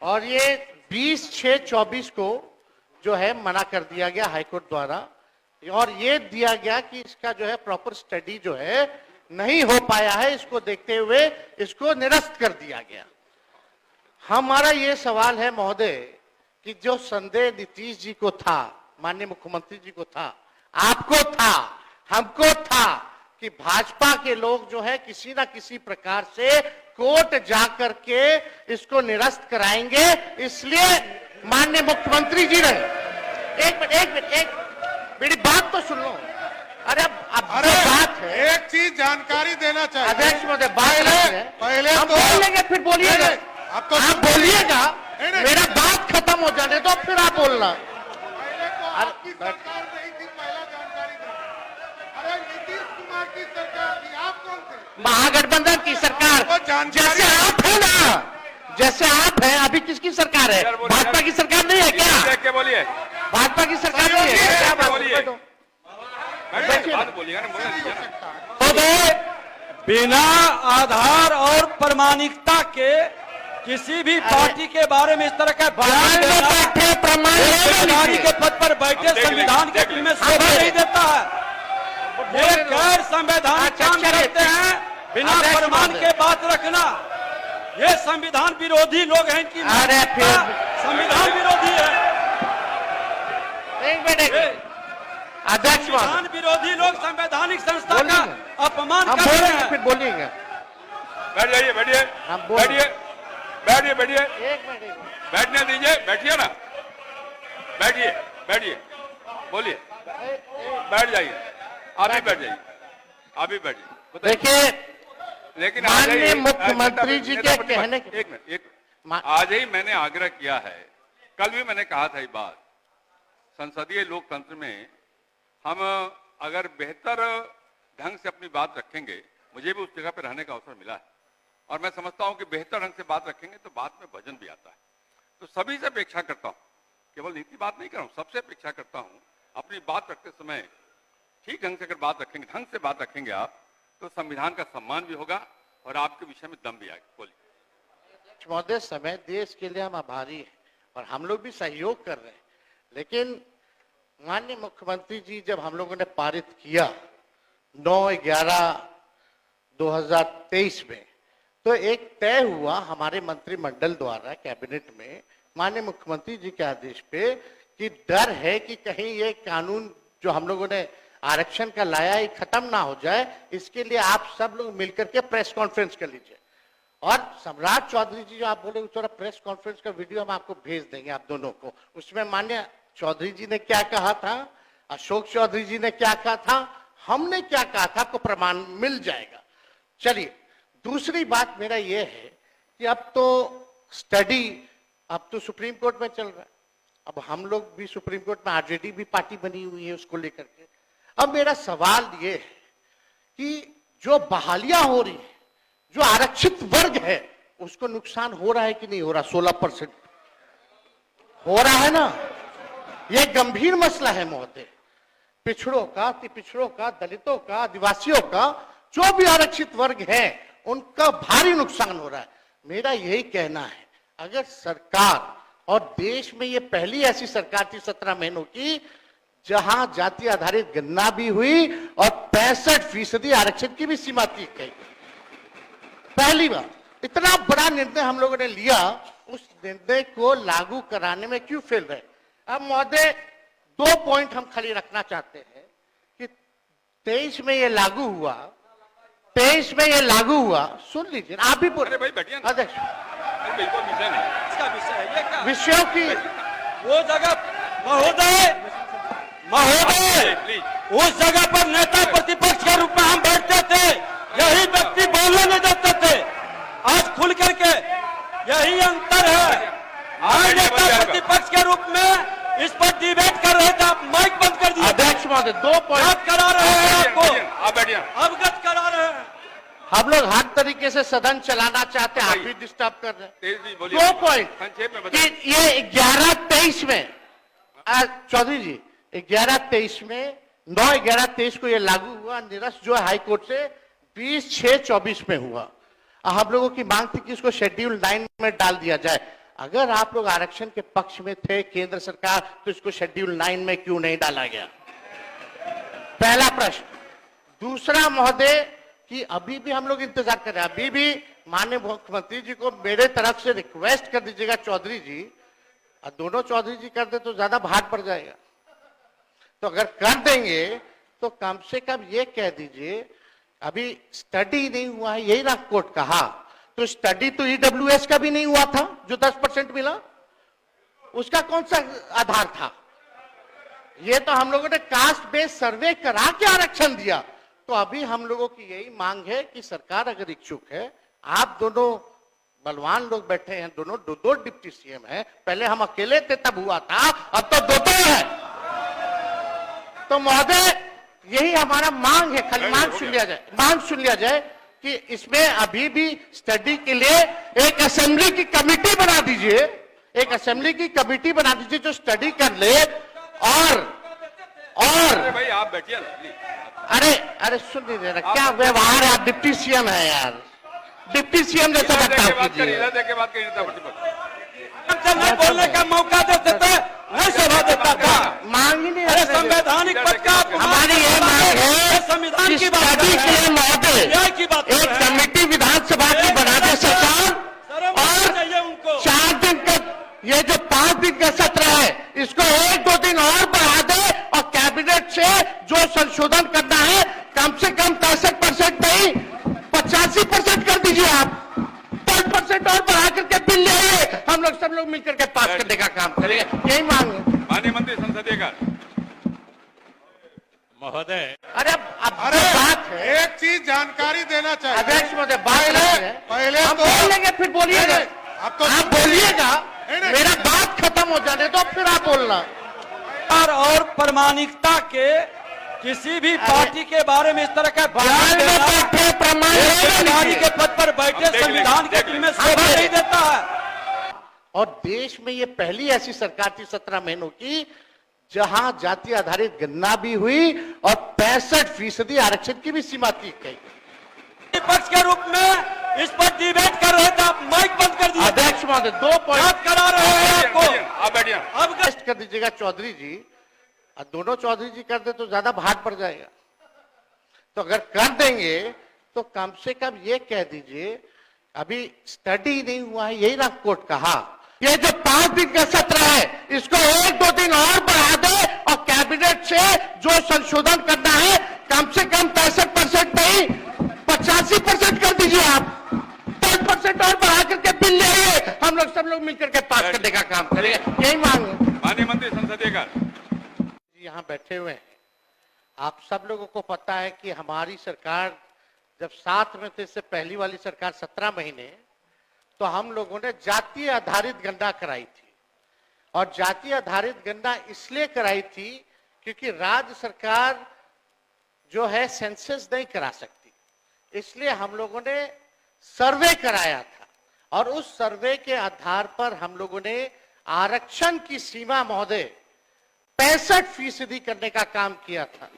और ये 20/6/24 को जो है मना कर दिया गया हाईकोर्ट द्वारा, और ये दिया गया कि इसका जो है प्रॉपर स्टडी जो है नहीं हो पाया है, इसको देखते हुए इसको निरस्त कर दिया गया। हमारा ये सवाल है महोदय कि जो संदेह नीतीश जी को था, माननीय मुख्यमंत्री जी को था, आपको था, हमको था कि भाजपा के लोग जो है किसी ना किसी प्रकार से कोर्ट जाकर के इसको निरस्त कराएंगे, इसलिए माननीय मुख्यमंत्री जी ने एक मिनट मेरी बात तो सुन लो। अरे अब जो बात है, एक चीज जानकारी देना चाहिए अध्यक्ष महोदय, पहले हम तो बोल लेंगे, फिर बोलिएगा। अब तो आप बोलिएगा, नहीं। मेरा बात खत्म हो जाने दो, फिर आप बोलना। पहले तो आपकी सरकार नहीं थी, पहला जानकारी दें। अरे नीतीश कुमार की सरकार थी, आप कौन थे? महागठबंधन की सरकार, वो जानकारी- जैसे आप है ना, जैसे आप हैं, अभी किसकी सरकार है? भाजपा की सरकार नहीं है क्या? देख के बोलिए, भाजपा की सरकार नहीं है क्या? बात बोलिए। बैठो। बात बोलिएगा ना, बोलने दीजिए ना। महोदय, बिना आधार और प्रमाणिकता के किसी भी पार्टी के बारे में इस तरह का बयान देना जिम्मेदारी के पद पर बैठे संविधान के दिल में शोभा नहीं देता है। ये गैर संवैधानिक काम करते हैं, बिना प्रमाण के बात रखना। ये संविधान विरोधी लोग हैं, इनकी अरे फिर संविधान विरोधी है। एक मिनट, अध्यक्ष संविधान विरोधी लोग संवैधानिक संस्था का अपमान हम कर रहे बोलेंगे, हैं। फिर बोलिएगा। बैठ जाइए, बैठिए, हम बोल- बैठिए, बैठिए, बैठिए, एक मिनट, बैठने दीजिए, बैठिए ना, बैठिए, बैठिए, बोलिए, बैठ जाइए, आप ही बैठ जाइए, आप ही बैठ जाइए। बताइए। देखिए, लेकिन माननीय मुख्यमंत्री जी के कहने एक मिनट, आज ही मैंने आग्रह किया है, कल भी मैंने कहा था ये बात, संसदीय लोकतंत्र में हम अगर बेहतर ढंग से अपनी बात रखेंगे, मुझे भी उस जगह पर रहने का अवसर मिला है और मैं समझता हूं कि बेहतर ढंग से बात रखेंगे तो बात में वजन भी आता है। तो सभी से अपेक्षा करता हूं, केवल नीति बात नहीं कर रहा हूं, सबसे अपेक्षा करता हूं अपनी बात रखते समय ठीक ढंग से अगर बात रखेंगे, ढंग से बात रखेंगे आप, तो संविधान का सम्मान भी होगा और आपके विषय में दम भी आएगा। बोलिए। महोदय, समय देश के लिए हम आभारी हैं और हम लोग भी सहयोग कर रहे हैं, लेकिन माननीय मुख्यमंत्री जी जब हम लोगों ने पारित किया 9/11/2023 में, तो एक तय हुआ हमारे मंत्रिमंडल द्वारा कैबिनेट में माननीय मुख्यमंत्री जी के आदेश पे कि डर है कि कहीं ये कानून जो हम लोगों ने आरक्षण का लाया है खत्म ना हो जाए, इसके लिए आप सब लोग मिलकर के प्रेस कॉन्फ्रेंस कर लीजिए। और सम्राट चौधरी जी जो आप बोले, उस तरह प्रेस कॉन्फ्रेंस का वीडियो हम आपको भेज देंगे आप दोनों को। उसमें माननीय चौधरी जी ने क्या कहा था, अशोक चौधरी जी ने क्या कहा था, हमने क्या कहा था, आपको प्रमाण मिल जाएगा। चलिए, दूसरी बात मेरा यह है कि अब तो स्टडी अब तो सुप्रीम कोर्ट में चल रहा है, अब हम लोग भी सुप्रीम कोर्ट में, आरजेडी भी पार्टी बनी हुई है उसको लेकर के। अब मेरा सवाल ये है कि जो बहालियां हो रही है, जो आरक्षित वर्ग है, उसको नुकसान हो रहा है कि नहीं हो रहा? 16% हो रहा है ना। यह गंभीर मसला है महोदय। पिछड़ों का, अति पिछड़ों का, दलितों का, आदिवासियों का, जो भी आरक्षित वर्ग है, उनका भारी नुकसान हो रहा है। मेरा यही कहना है, अगर सरकार और देश में ये पहली ऐसी सरकार थी 17 महीनों की जहां जाति आधारित गणना भी हुई और 65% आरक्षण की भी सीमा तय की। पहली बार इतना बड़ा निर्णय हम लोगों ने लिया, उस निर्णय को लागू कराने में क्यों फेल रहे। अब महोदय 2 पॉइंट हम खाली रखना चाहते हैं कि 23 में ये लागू हुआ, 23 में ये लागू हुआ, सुन लीजिए आप भी अरे भाई बैठिए ना। अध्यक्ष अरे बिल्कुल विषय नहीं, इसका विषय है ये क्या? विषयों की वो जगह महोदय प्लीज। उस जगह पर नेता प्रतिपक्ष के रूप में हम बैठते थे, यही व्यक्ति बोलने नहीं देते थे। आज खुल करके यही अंतर है। आज नेता प्रतिपक्ष के रूप में इस पर डिबेट कर रहे थे, आप माइक बंद कर दिए। अध्यक्ष महोदय 2 पॉइंट अवगत करा रहे हैं आपको, आप बैठिए। अवगत करा रहे हैं। हम लोग हर तरीके से सदन चलाना चाहते हैं, आप भी डिस्टर्ब कर रहे हैं। तेज जी बोलिए। 2 पॉइंट संक्षेप में कि बताइए। ये 11-23 में चौधरी जी 11-23 में 9/11-23 को ये लागू हुआ, निरस्त जो हाई कोर्ट से 20/6/24 में हुआ। हम लोगों की मांग थी कि इसको शेड्यूल 9 में डाल दिया जाए। अगर आप लोग आरक्षण के पक्ष में थे केंद्र सरकार, तो इसको शेड्यूल 9 में क्यों नहीं डाला गया? पहला प्रश्न। दूसरा महोदय कि अभी भी हम लोग इंतजार कर रहे हैं, अभी भी माननीय मुख्यमंत्री जी को मेरे तरफ से रिक्वेस्ट कर दीजिएगा चौधरी जी, और दोनों चौधरी जी कर दे तो ज्यादा भार पड़ जाएगा। तो अगर कर देंगे तो कम से कम ये कह दीजिए, अभी स्टडी नहीं हुआ है, यही ना कोर्ट कहा, तो स्टडी तो ईडब्ल्यूएस का भी नहीं हुआ था जो 10% मिला, उसका कौन सा आधार था? ये तो हम लोगों ने कास्ट बेस्ड सर्वे करा के आरक्षण दिया। तो अभी हम लोगों की यही मांग है कि सरकार अगर इच्छुक है, आप दोनों बलवान लोग बैठे हैं, दोनों 2 डिप्टी सीएम हैं, पहले हम अकेले थे तब हुआ था, अब तो 2 है। तो महोदय यही हमारा मांग है, खाली मांग सुन लिया जाए कि इसमें अभी भी स्टडी के लिए एक असेंबली की कमेटी बना दीजिए, एक असेंबली की कमेटी बना दीजिए जो स्टडी कर ले। और अरे भाई आप बैठिए ना प्लीज। अरे सुन लीजिए ना, क्या व्यवहार है, आप डिप्टी सीएम है यार, डिप्टी सीएम जैसा बर्ताव कीजिए। इधर देख के बात करिए नेता प्रतिपक्ष। जब मैं बोलने का मौका देते थे मैं सभा देता था। मांग ही नहीं अरे है। संवैधानिक पद का हमारी ये मांग है संविधान कि की बात स्टडी कर के रहे लिए हैं। महोदय न्याय की बात कर एक रहे हैं। कमेटी विधानसभा की बना दे सरकार, शर्म आनी और चाहिए उनको। 4 दिन का ये जो 5 दिन का सत्र है इसको 1-2 दिन और बढ़ा दे, और कैबिनेट से जो संशोधन करना है कम से कम 65% नहीं 85% कर दीजिए। आप 10% और बढ़ा करके बिल ले आइए, हम लोग सब लोग मिलकर के पास करने का काम करेंगे, यही मांग है। माननीय मंत्री संसदीय कार्य। महोदय अरे अब जो बात है, एक चीज जानकारी देना चाहिए। अध्यक्ष महोदय बात पहले हम तो बोल लेंगे, फिर बोलिएगा। अब तो आप बोलिएगा, नहीं। मेरा बात खत्म हो जाने दो, फिर आप बोलना। और प्रामाणिकता के किसी भी पार्टी के बारे में इस तरह का बयान में देना बैठे प्रमाण एक अधिकारी के पद पर बैठे देख लें, संविधान के देख दिल लें। में शोभा नहीं देता है। और देश में ये पहली ऐसी सरकार थी 17 महीनों की जहां जाति आधारित गणना भी हुई और 65% आरक्षण की भी सीमा तय की। विपक्ष के रूप में इस पर डिबेट कर रहे थे, आप माइक बंद कर दिए। अध्यक्ष महोदय 2 पॉइंट याद करा रहे हैं आपको, आप बैठिए। अवगत कर दीजिएगा चौधरी जी, और दोनों चौधरी जी कर दे तो ज्यादा भार पड़ जाएगा। तो अगर कर देंगे तो कम से कम ये कह दीजिए, अभी स्टडी नहीं हुआ है, यही ना कोर्ट कहा, ये जो 5 दिन का सत्र है इसको 1-2 दिन और बढ़ा दे, और कैबिनेट से जो संशोधन करना है कम से कम 65% नहीं 85% कर दीजिए। आप 10% और बढ़ा करके बिल ले आइए, हम लोग सब लोग मिलकर के पास करने का काम करेंगे, यही मांग है। माननीय मंत्री संसदीय कार्य। यहाँ बैठे हुए हैं, आप सब लोगों को पता है कि हमारी सरकार जब साथ में थे, इससे पहली वाली सरकार 17 महीने, तो हम लोगों ने जातीय आधारित गणना कराई थी। और जातीय आधारित गणना इसलिए कराई थी क्योंकि राज्य सरकार जो है सेंसस नहीं करा सकती, इसलिए हम लोगों ने सर्वे कराया था, और उस सर्वे के आधार पर हम लोगों ने आरक्षण की सीमा महोदय 65% करने का काम किया था।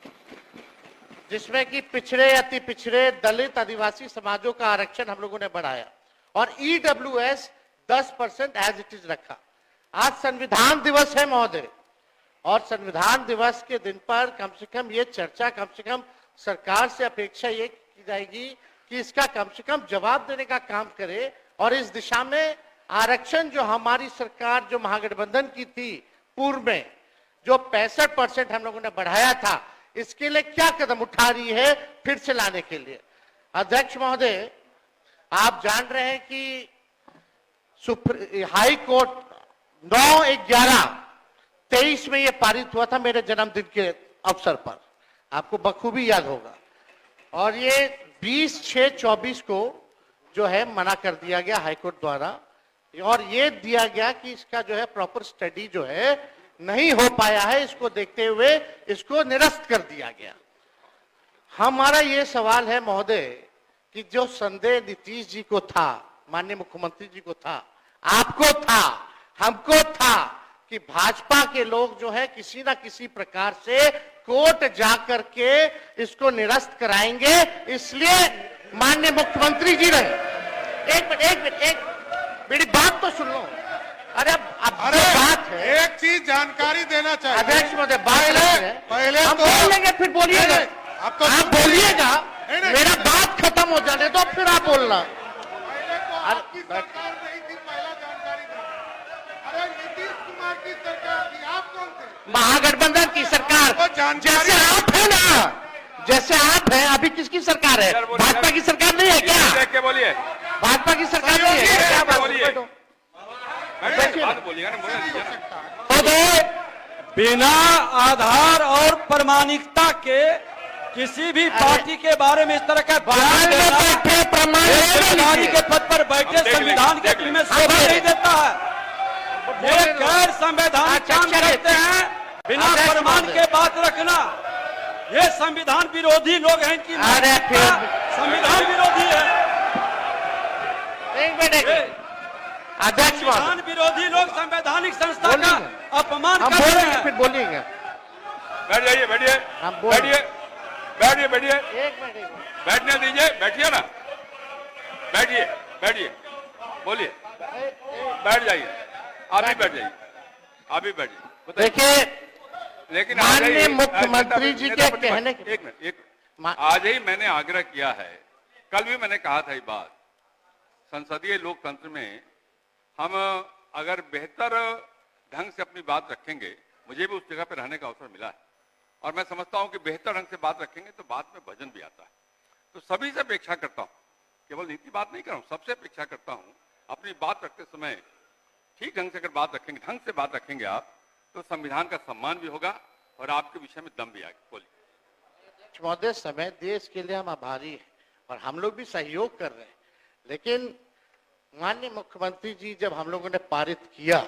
जिसमें कि पिछड़े, अति पिछड़े, दलित, आदिवासी समाजों का आरक्षण हम लोगों ने बढ़ाया और ईडब्ल्यूएस 10% एज इट इज रखा। आज संविधान दिवस है महोदय, और संविधान दिवस के दिन पर कम से कम ये चर्चा, कम से कम सरकार से अपेक्षा ये की जाएगी कि इसका कम से कम जवाब देने का काम करे और इस दिशा में आरक्षण जो हमारी सरकार, जो महागठबंधन की थी पूर्व में, जो 65% हम लोगों ने बढ़ाया था, इसके लिए क्या कदम उठा रही है फिर से लाने के लिए। अध्यक्ष महोदय, आप जान रहे हैं कि हाई कोर्ट 9/11/23 में यह पारित हुआ था मेरे जन्मदिन के अवसर पर, आपको बखूबी याद होगा, और ये 20/6/24 को जो है मना कर दिया गया हाईकोर्ट द्वारा, और ये दिया गया कि इसका जो है प्रॉपर स्टडी जो है नहीं हो पाया है, इसको देखते हुए इसको निरस्त कर दिया गया। हमारा ये सवाल है महोदय कि जो संदेह नीतीश जी को था, माननीय मुख्यमंत्री जी को था, आपको था, हमको था कि भाजपा के लोग जो है किसी ना किसी प्रकार से कोर्ट जाकर के इसको निरस्त कराएंगे, इसलिए माननीय मुख्यमंत्री जी ने एक मेरी बात तो सुन लो। अरे अब जो बात है, एक चीज जानकारी देना चाहिए अध्यक्ष महोदय, पहले हम तो बोल लेंगे, फिर बोलिएगा, अब तो आप बोलिएगा, नहीं। मेरा बात खत्म हो जाने दो, फिर आप बोलना। पहले तो आपकी सरकार नहीं थी, पहला जानकारी दें। अरे नीतीश कुमार की सरकार थी, आप कौन थे? महागठबंधन की सरकार, वो जानकारी- जैसे आप है ना, जैसे आप हैं, अभी किसकी सरकार है? भाजपा की सरकार नहीं है क्या? देख के बोलिए, भाजपा की सरकार नहीं है क्या? बात बोलिए। बैठो। बात बोलिएगा ना, बोलने दीजिए ना। बिना आधार और प्रमाणिकता के किसी भी पार्टी के बारे में इस तरह का बयान देना एक अधिकारी के पद पर बैठे संविधान के दिल में शोभा नहीं देता है। ये गैर संवैधानिक काम करते हैं, बिना प्रमाण के बात रखना, ये संविधान विरोधी लोग हैं, इनकी अरे फिर- संविधान विरोधी है। एक मिनट, अध्यक्ष महोदय, संविधान विरोधी लोग संवैधानिक संस्था का अपमान हम कर रहे बोलेंगे, हैं। फिर बोलिएगा। बैठ जाइए, बैठिए, हम बोल- बैठिए, बैठिए, बैठिए, एक मिनट, बैठने दीजिए, बैठिए ना, बैठिए, बैठिए, बोलिए, बैठ जाइए, आप भी बैठ जाइए, आप भी बैठ जाइए, बताइए। देखिए, लेकिन माननीय मुख्यमंत्री जी के कहने के- एक मिनट, आज ही मैंने आग्रह किया है, कल भी मैंने कहा था ये बात, संसदीय लोकतंत्र में हम अगर बेहतर ढंग से अपनी बात रखेंगे, मुझे भी उस जगह पर रहने का अवसर मिला है और मैं समझता हूं कि बेहतर ढंग से बात रखेंगे तो बात में वजन भी आता है। तो सभी से अपेक्षा करता हूं, केवल नीति बात नहीं कर रहा हूं, सबसे अपेक्षा करता हूं अपनी बात रखते समय ठीक ढंग से अगर बात रखेंगे, ढंग से बात रखेंगे आप, तो संविधान का सम्मान भी होगा और आपके विषय में दम भी आएगा। बोलिए। महोदय, समय देश के लिए हम आभारी हैं और हम लोग भी सहयोग कर रहे हैं, लेकिन माननीय मुख्यमंत्री जी जब हम लोगों ने पारित किया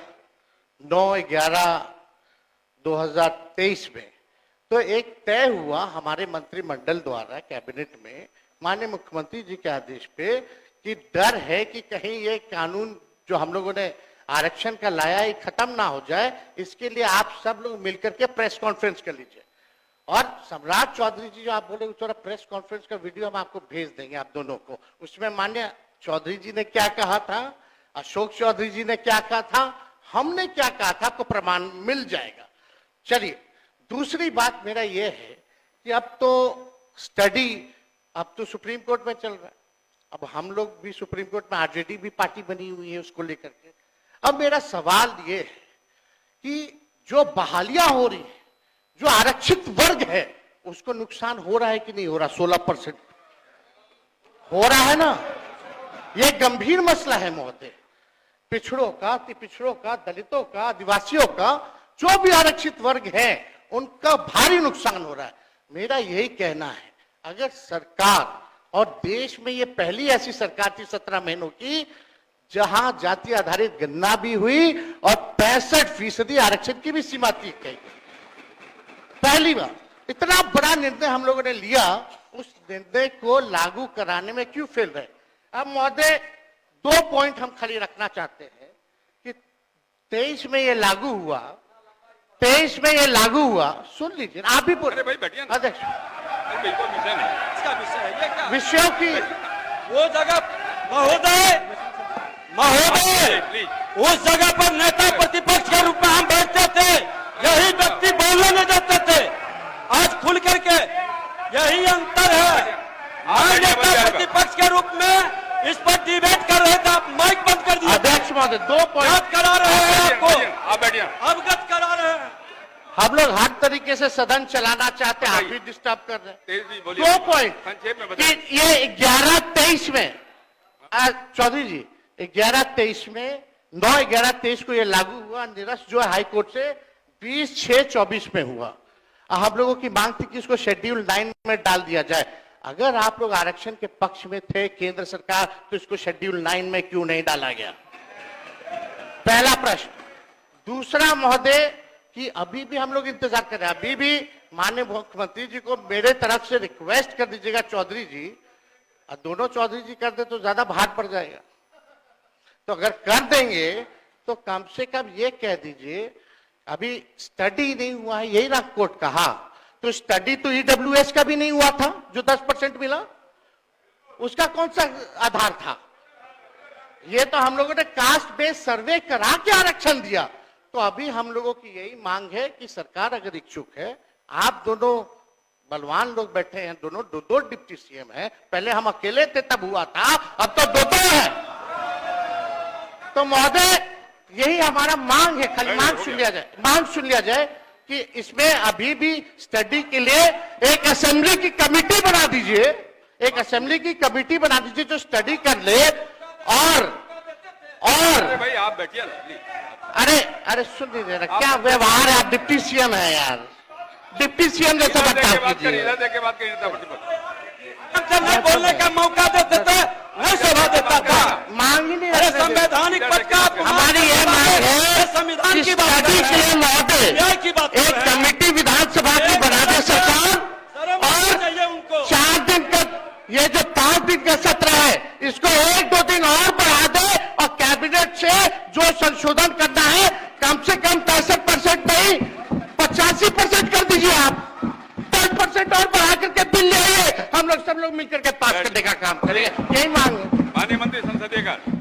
9/11/2023 में, तो एक तय हुआ हमारे मंत्रिमंडल द्वारा कैबिनेट में माननीय मुख्यमंत्री जी के आदेश पे कि डर है कि कहीं ये कानून जो हम लोगों ने आरक्षण का लाया है खत्म ना हो जाए, इसके लिए आप सब लोग मिलकर के प्रेस कॉन्फ्रेंस कर लीजिए। और सम्राट चौधरी जी जो आप बोले, उस तरह प्रेस कॉन्फ्रेंस का वीडियो हम आपको भेज देंगे आप दोनों को। उसमें माननीय चौधरी जी ने क्या कहा था, अशोक चौधरी जी ने क्या कहा था, हमने क्या कहा था, आपको प्रमाण मिल जाएगा। चलिए, दूसरी बात मेरा यह है कि अब तो स्टडी अब तो सुप्रीम कोर्ट में चल रहा है, अब हम लोग भी सुप्रीम कोर्ट में, आरजेडी भी पार्टी बनी हुई है उसको लेकर के। अब मेरा सवाल ये है कि जो बहालियां हो रही है, जो आरक्षित वर्ग है, उसको नुकसान हो रहा है कि नहीं हो रहा? 16% हो रहा है ना। यह गंभीर मसला है महोदय, पिछड़ों का, अति पिछड़ों का, दलितों का, आदिवासियों का, जो भी आरक्षित वर्ग है, उनका भारी नुकसान हो रहा है। मेरा यही कहना है, अगर सरकार, और देश में ये पहली ऐसी सरकार थी 17 महीनों की जहां जाति आधारित गणना भी हुई और 65% आरक्षण की भी सीमा थी गई। पहली बार इतना बड़ा निर्णय हम लोगों ने लिया, उस निर्णय को लागू कराने में क्यों फेल रहे? अब महोदय, 2 पॉइंट हम खाली रखना चाहते हैं कि 23 में ये लागू हुआ, 23 में ये लागू हुआ, सुन लीजिए, आप भी बोल, अरे भाई बैठिए ना। अध्यक्ष बिल्कुल विषय नहीं। इसका विषय है ये क्या? विषयों की वो जगह महोदय प्लीज उस जगह पर नेता प्रतिपक्ष के रूप में हम बैठते थे, यही व्यक्ति बोलने नहीं देते थे। आज खुल करके यही अंतर है। मैं नेता प्रतिपक्ष के रूप में इस पर डिबेट कर रहे थे, आप माइक बंद कर दिया। अध्यक्ष महोदय 2 पॉइंट याद करा रहे हैं आपको, आप बैठिए। अवगत करा रहे हैं। हम लोग हर तरीके से सदन चलाना चाहते हैं, आप भी डिस्टर्ब कर रहे हैं। तेज जी बोलिए। 2 पॉइंट संक्षेप में कि बताइए। ये 11-23 में चौधरी जी 11-23 में 9-11-23 को ये लागू हुआ, निरस्त जो है हाईकोर्ट से 20/6/24 में हुआ। हम लोगों की मांग थी कि इसको शेड्यूल 9 में डाल दिया जाए। अगर आप लोग आरक्षण के पक्ष में थे केंद्र सरकार, तो इसको शेड्यूल 9 में क्यों नहीं डाला गया? पहला प्रश्न। दूसरा महोदय कि अभी भी हम लोग इंतजार कर रहे हैं, अभी भी माननीय मुख्यमंत्री जी को मेरे तरफ से रिक्वेस्ट कर दीजिएगा चौधरी जी, और दोनों चौधरी जी कर दे तो ज्यादा भार पड़ जाएगा। तो अगर कर देंगे तो कम से कम ये कह दीजिए, अभी स्टडी नहीं हुआ है, यही ना कोर्ट कहा, तो स्टडी तो ईडब्ल्यूएस का भी नहीं हुआ था जो 10% मिला, उसका कौन सा आधार था? ये तो हम लोगों ने कास्ट बेस्ड सर्वे करा के आरक्षण दिया। तो अभी हम लोगों की यही मांग है कि सरकार अगर इच्छुक है, आप दोनों बलवान लोग बैठे हैं, दोनों दो डिप्टी सीएम हैं, पहले हम अकेले थे तब हुआ था, अब तो दो है। तो महोदय यही हमारा मांग है, खाली मांग सुन लिया जाए कि इसमें अभी भी स्टडी के लिए एक असेंबली की कमेटी बना दीजिए, एक असेंबली की कमेटी बना दीजिए जो स्टडी कर ले। और भाई आप बैठिए ना प्लीज। अरे सुन लीजिए ना, क्या व्यवहार है, आप डिप्टी सीएम है यार, डिप्टी सीएम जैसा बर्ताव कीजिए। जब नहीं बोलने का मौका देते थे नहीं शोभा देता था। मांग ही नहीं अरे रखने देते। संवैधानिक पद का हमारी ये मांग है संविधान कि की बात स्टडी के लिए महोदय न्याय की बात एक कमेटी विधानसभा की बना दे सरकार, और चाहिए उनको 4 दिन का ये जो 5 दिन का सत्र है इसको 1-2 दिन और बढ़ा दे, और कैबिनेट से जो संशोधन करना है कम से कम 63% नहीं 85% कर दीजिए। आप 10% और बढ़ा करके बिल ले आइए, हम लोग सब लोग मिलकर के पास करने का काम करेंगे, यही मांग है। माननीय मंत्री संसदीय कार्य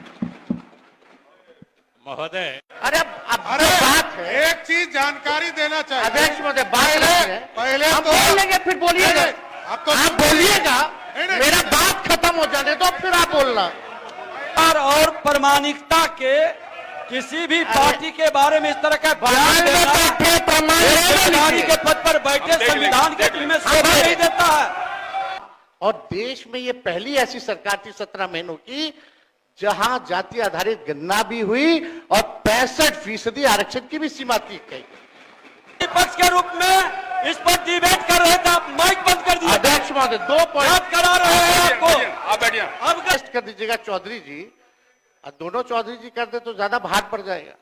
महोदय, अरे अब बात है, एक चीज जानकारी देना चाहिए। अध्यक्ष महोदय बात है, पहले हम तो बोल लेंगे फिर बोलिएगा, अब तो आप बोलिएगा, नहीं। मेरा बात खत्म हो जाने दो फिर आप बोलना। और प्रामाणिकता के किसी भी पार्टी के बारे में इस तरह का बयान देना अधिकारी के पद पर बैठे संविधान के दिल में शोभा नहीं देता है। और देश में ये पहली ऐसी सरकार थी 17 महीनों की जहां जाति आधारित गणना भी हुई और 65% आरक्षण की भी सीमा की गई। विपक्ष के रूप में इस पर डिबेट कर रहे थे, आप माइक बंद कर दिया। अध्यक्ष महोदय 2 पॉइंट याद करा रहे हैं आपको, आप बैठिए। अवगत कर दीजिएगा चौधरी जी, और दोनों चौधरी जी कर दे तो ज्यादा भार पड़ जाएगा।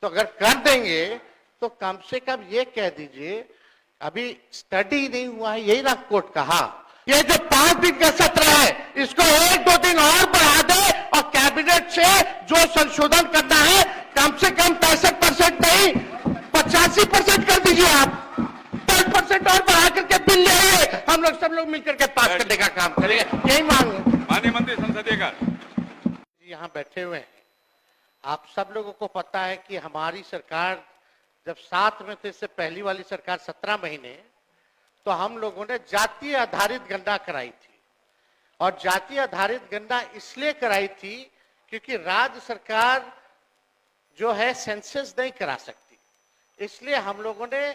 तो अगर कर देंगे तो कम से कम ये कह दीजिए, अभी स्टडी नहीं हुआ है, यही ना कोर्ट कहा, ये जो 5 दिन का सत्र है इसको 1-2 दिन और बढ़ा दे, और कैबिनेट से जो संशोधन करना है कम से कम 65% नहीं 85% कर दीजिए। आप 10% और बढ़ा करके बिल ले आइए, हम लोग सब लोग मिलकर के पास करने का काम करेंगे, यही मांग है। माननीय मंत्री संसदीय कार्य यहाँ बैठे हुए हैं, आप सब लोगों को पता है कि हमारी सरकार जब साथ में थे, इससे पहली वाली सरकार 17 महीने, तो हम लोगों ने जातीय आधारित गणना कराई थी। और जातीय आधारित गणना इसलिए कराई थी क्योंकि राज्य सरकार जो है सेंसस नहीं करा सकती, इसलिए हम लोगों ने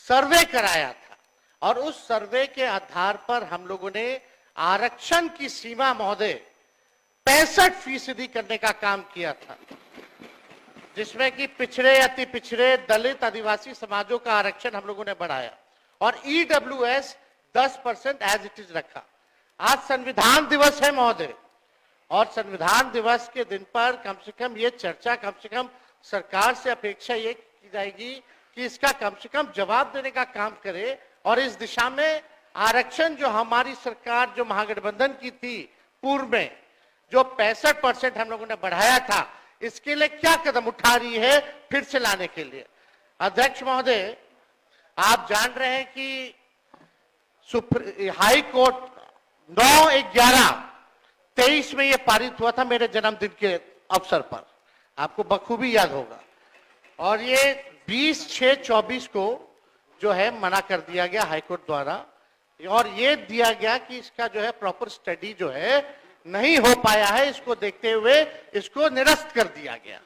सर्वे कराया था, और उस सर्वे के आधार पर हम लोगों ने आरक्षण की सीमा महोदय 65% करने का काम किया था, जिसमें कि पिछड़े, अति पिछड़े, दलित, आदिवासी समाजों का आरक्षण हम लोगों ने बढ़ाया, और ईडब्ल्यूएस 10% एज इट इज रखा। आज संविधान दिवस है महोदय, और संविधान दिवस के दिन पर कम से कम ये चर्चा, कम से कम सरकार से अपेक्षा ये की जाएगी कि इसका कम से कम जवाब देने का काम करे, और इस दिशा में आरक्षण जो हमारी सरकार जो महागठबंधन की थी पूर्व में, जो 65% हम लोगों ने बढ़ाया था, इसके लिए क्या कदम उठा रही है फिर से लाने के लिए। अध्यक्ष महोदय, आप जान रहे हैं कि हाई कोर्ट 9/11/23 में ये पारित हुआ था मेरे जन्मदिन के अवसर पर, आपको बखूबी याद होगा। और ये 20/6/24 को जो है मना कर दिया गया हाईकोर्ट द्वारा, और ये दिया गया कि इसका जो है प्रॉपर स्टडी जो है नहीं हो पाया है, इसको देखते हुए इसको निरस्त कर दिया गया।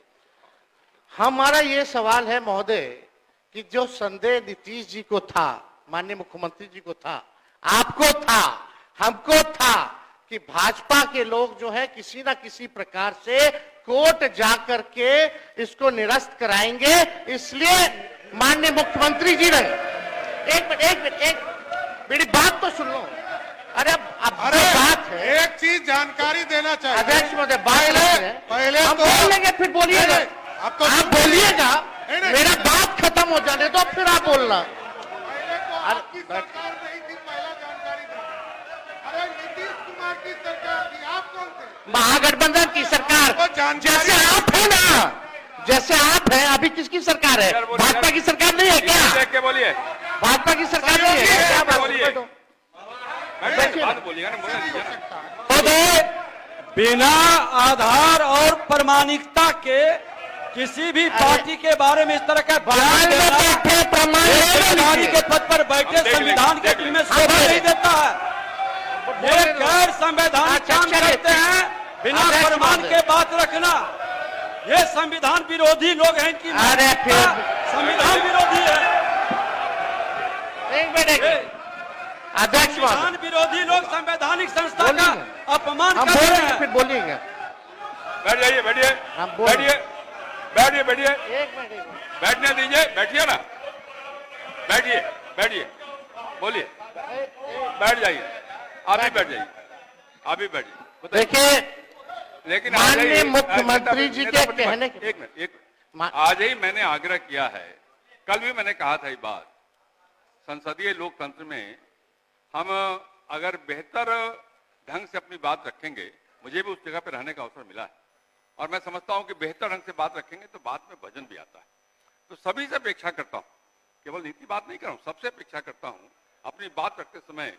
हमारा ये सवाल है महोदय कि जो संदेह नीतीश जी को था, माननीय मुख्यमंत्री जी को था, आपको था, हमको था कि भाजपा के लोग जो है किसी ना किसी प्रकार से कोर्ट जाकर के इसको निरस्त कराएंगे। इसलिए माननीय मुख्यमंत्री जी ने एक मिनट मेरी बात तो सुन लो। अरे अब जो बात है, एक चीज जानकारी देना चाहिए अध्यक्ष महोदय, पहले हम तो बोल लेंगे, फिर बोलिएगा। अब तो आप बोलिएगा, नहीं। मेरा बात खत्म हो जाने दो, फिर आप बोलना। पहले तो आपकी सरकार नहीं थी, पहला जानकारी दें। अरे नीतीश कुमार की सरकार थी, आप कौन थे? महागठबंधन की सरकार, वो जानकारी- जैसे आप है ना, जैसे आप हैं। अभी किसकी सरकार है? भाजपा की सरकार नहीं है क्या? देख के बोलिए, भाजपा की सरकार नहीं है क्या? बात बोलिए। बैठो। बात बोलिएगा ना, बोलने दीजिए ना। महोदय, बिना आधार और प्रमाणिकता के किसी भी पार्टी के बारे में इस तरह का बयान देना अधिकारी के पद पर बैठे संविधान के दिल में शोभा नहीं देता है। ये गैर संवैधानिक काम करते हैं, बिना प्रमाण के बात रखना। ये संविधान विरोधी लोग हैं, इनकी अरे फिर संविधान विरोधी है। एक मिनट, अध्यक्ष संविधान महोदय, विरोधी लोग संवैधानिक संस्था का बोलिए। अपमान हम कर रहे बोलेंगे, हैं। फिर बोलिएगा। बैठ जाइए, बैठिए, हम बोल- बैठिए, बैठिए, बैठिए, एक मिनट बैठने दीजिए, बैठिए ना, बैठिए, बैठिए, बोलिए, बैठ जाइए, आप भी बैठ जाइए, आप भी बैठिए। बताइए। देखिए, लेकिन माननीय मुख्यमंत्री जी के कहने एक मिनट, आज ही मैंने आग्रह किया है, कल भी मैंने कहा था ये बात, संसदीय लोकतंत्र में हम अगर बेहतर ढंग से अपनी बात रखेंगे, मुझे भी उस जगह पर रहने का अवसर मिला है और मैं समझता हूं कि बेहतर ढंग से बात रखेंगे तो बात में वजन भी आता है। तो सभी से अपेक्षा करता हूं, केवल नीति बात नहीं कर रहा हूं, सबसे अपेक्षा करता हूं अपनी बात रखते समय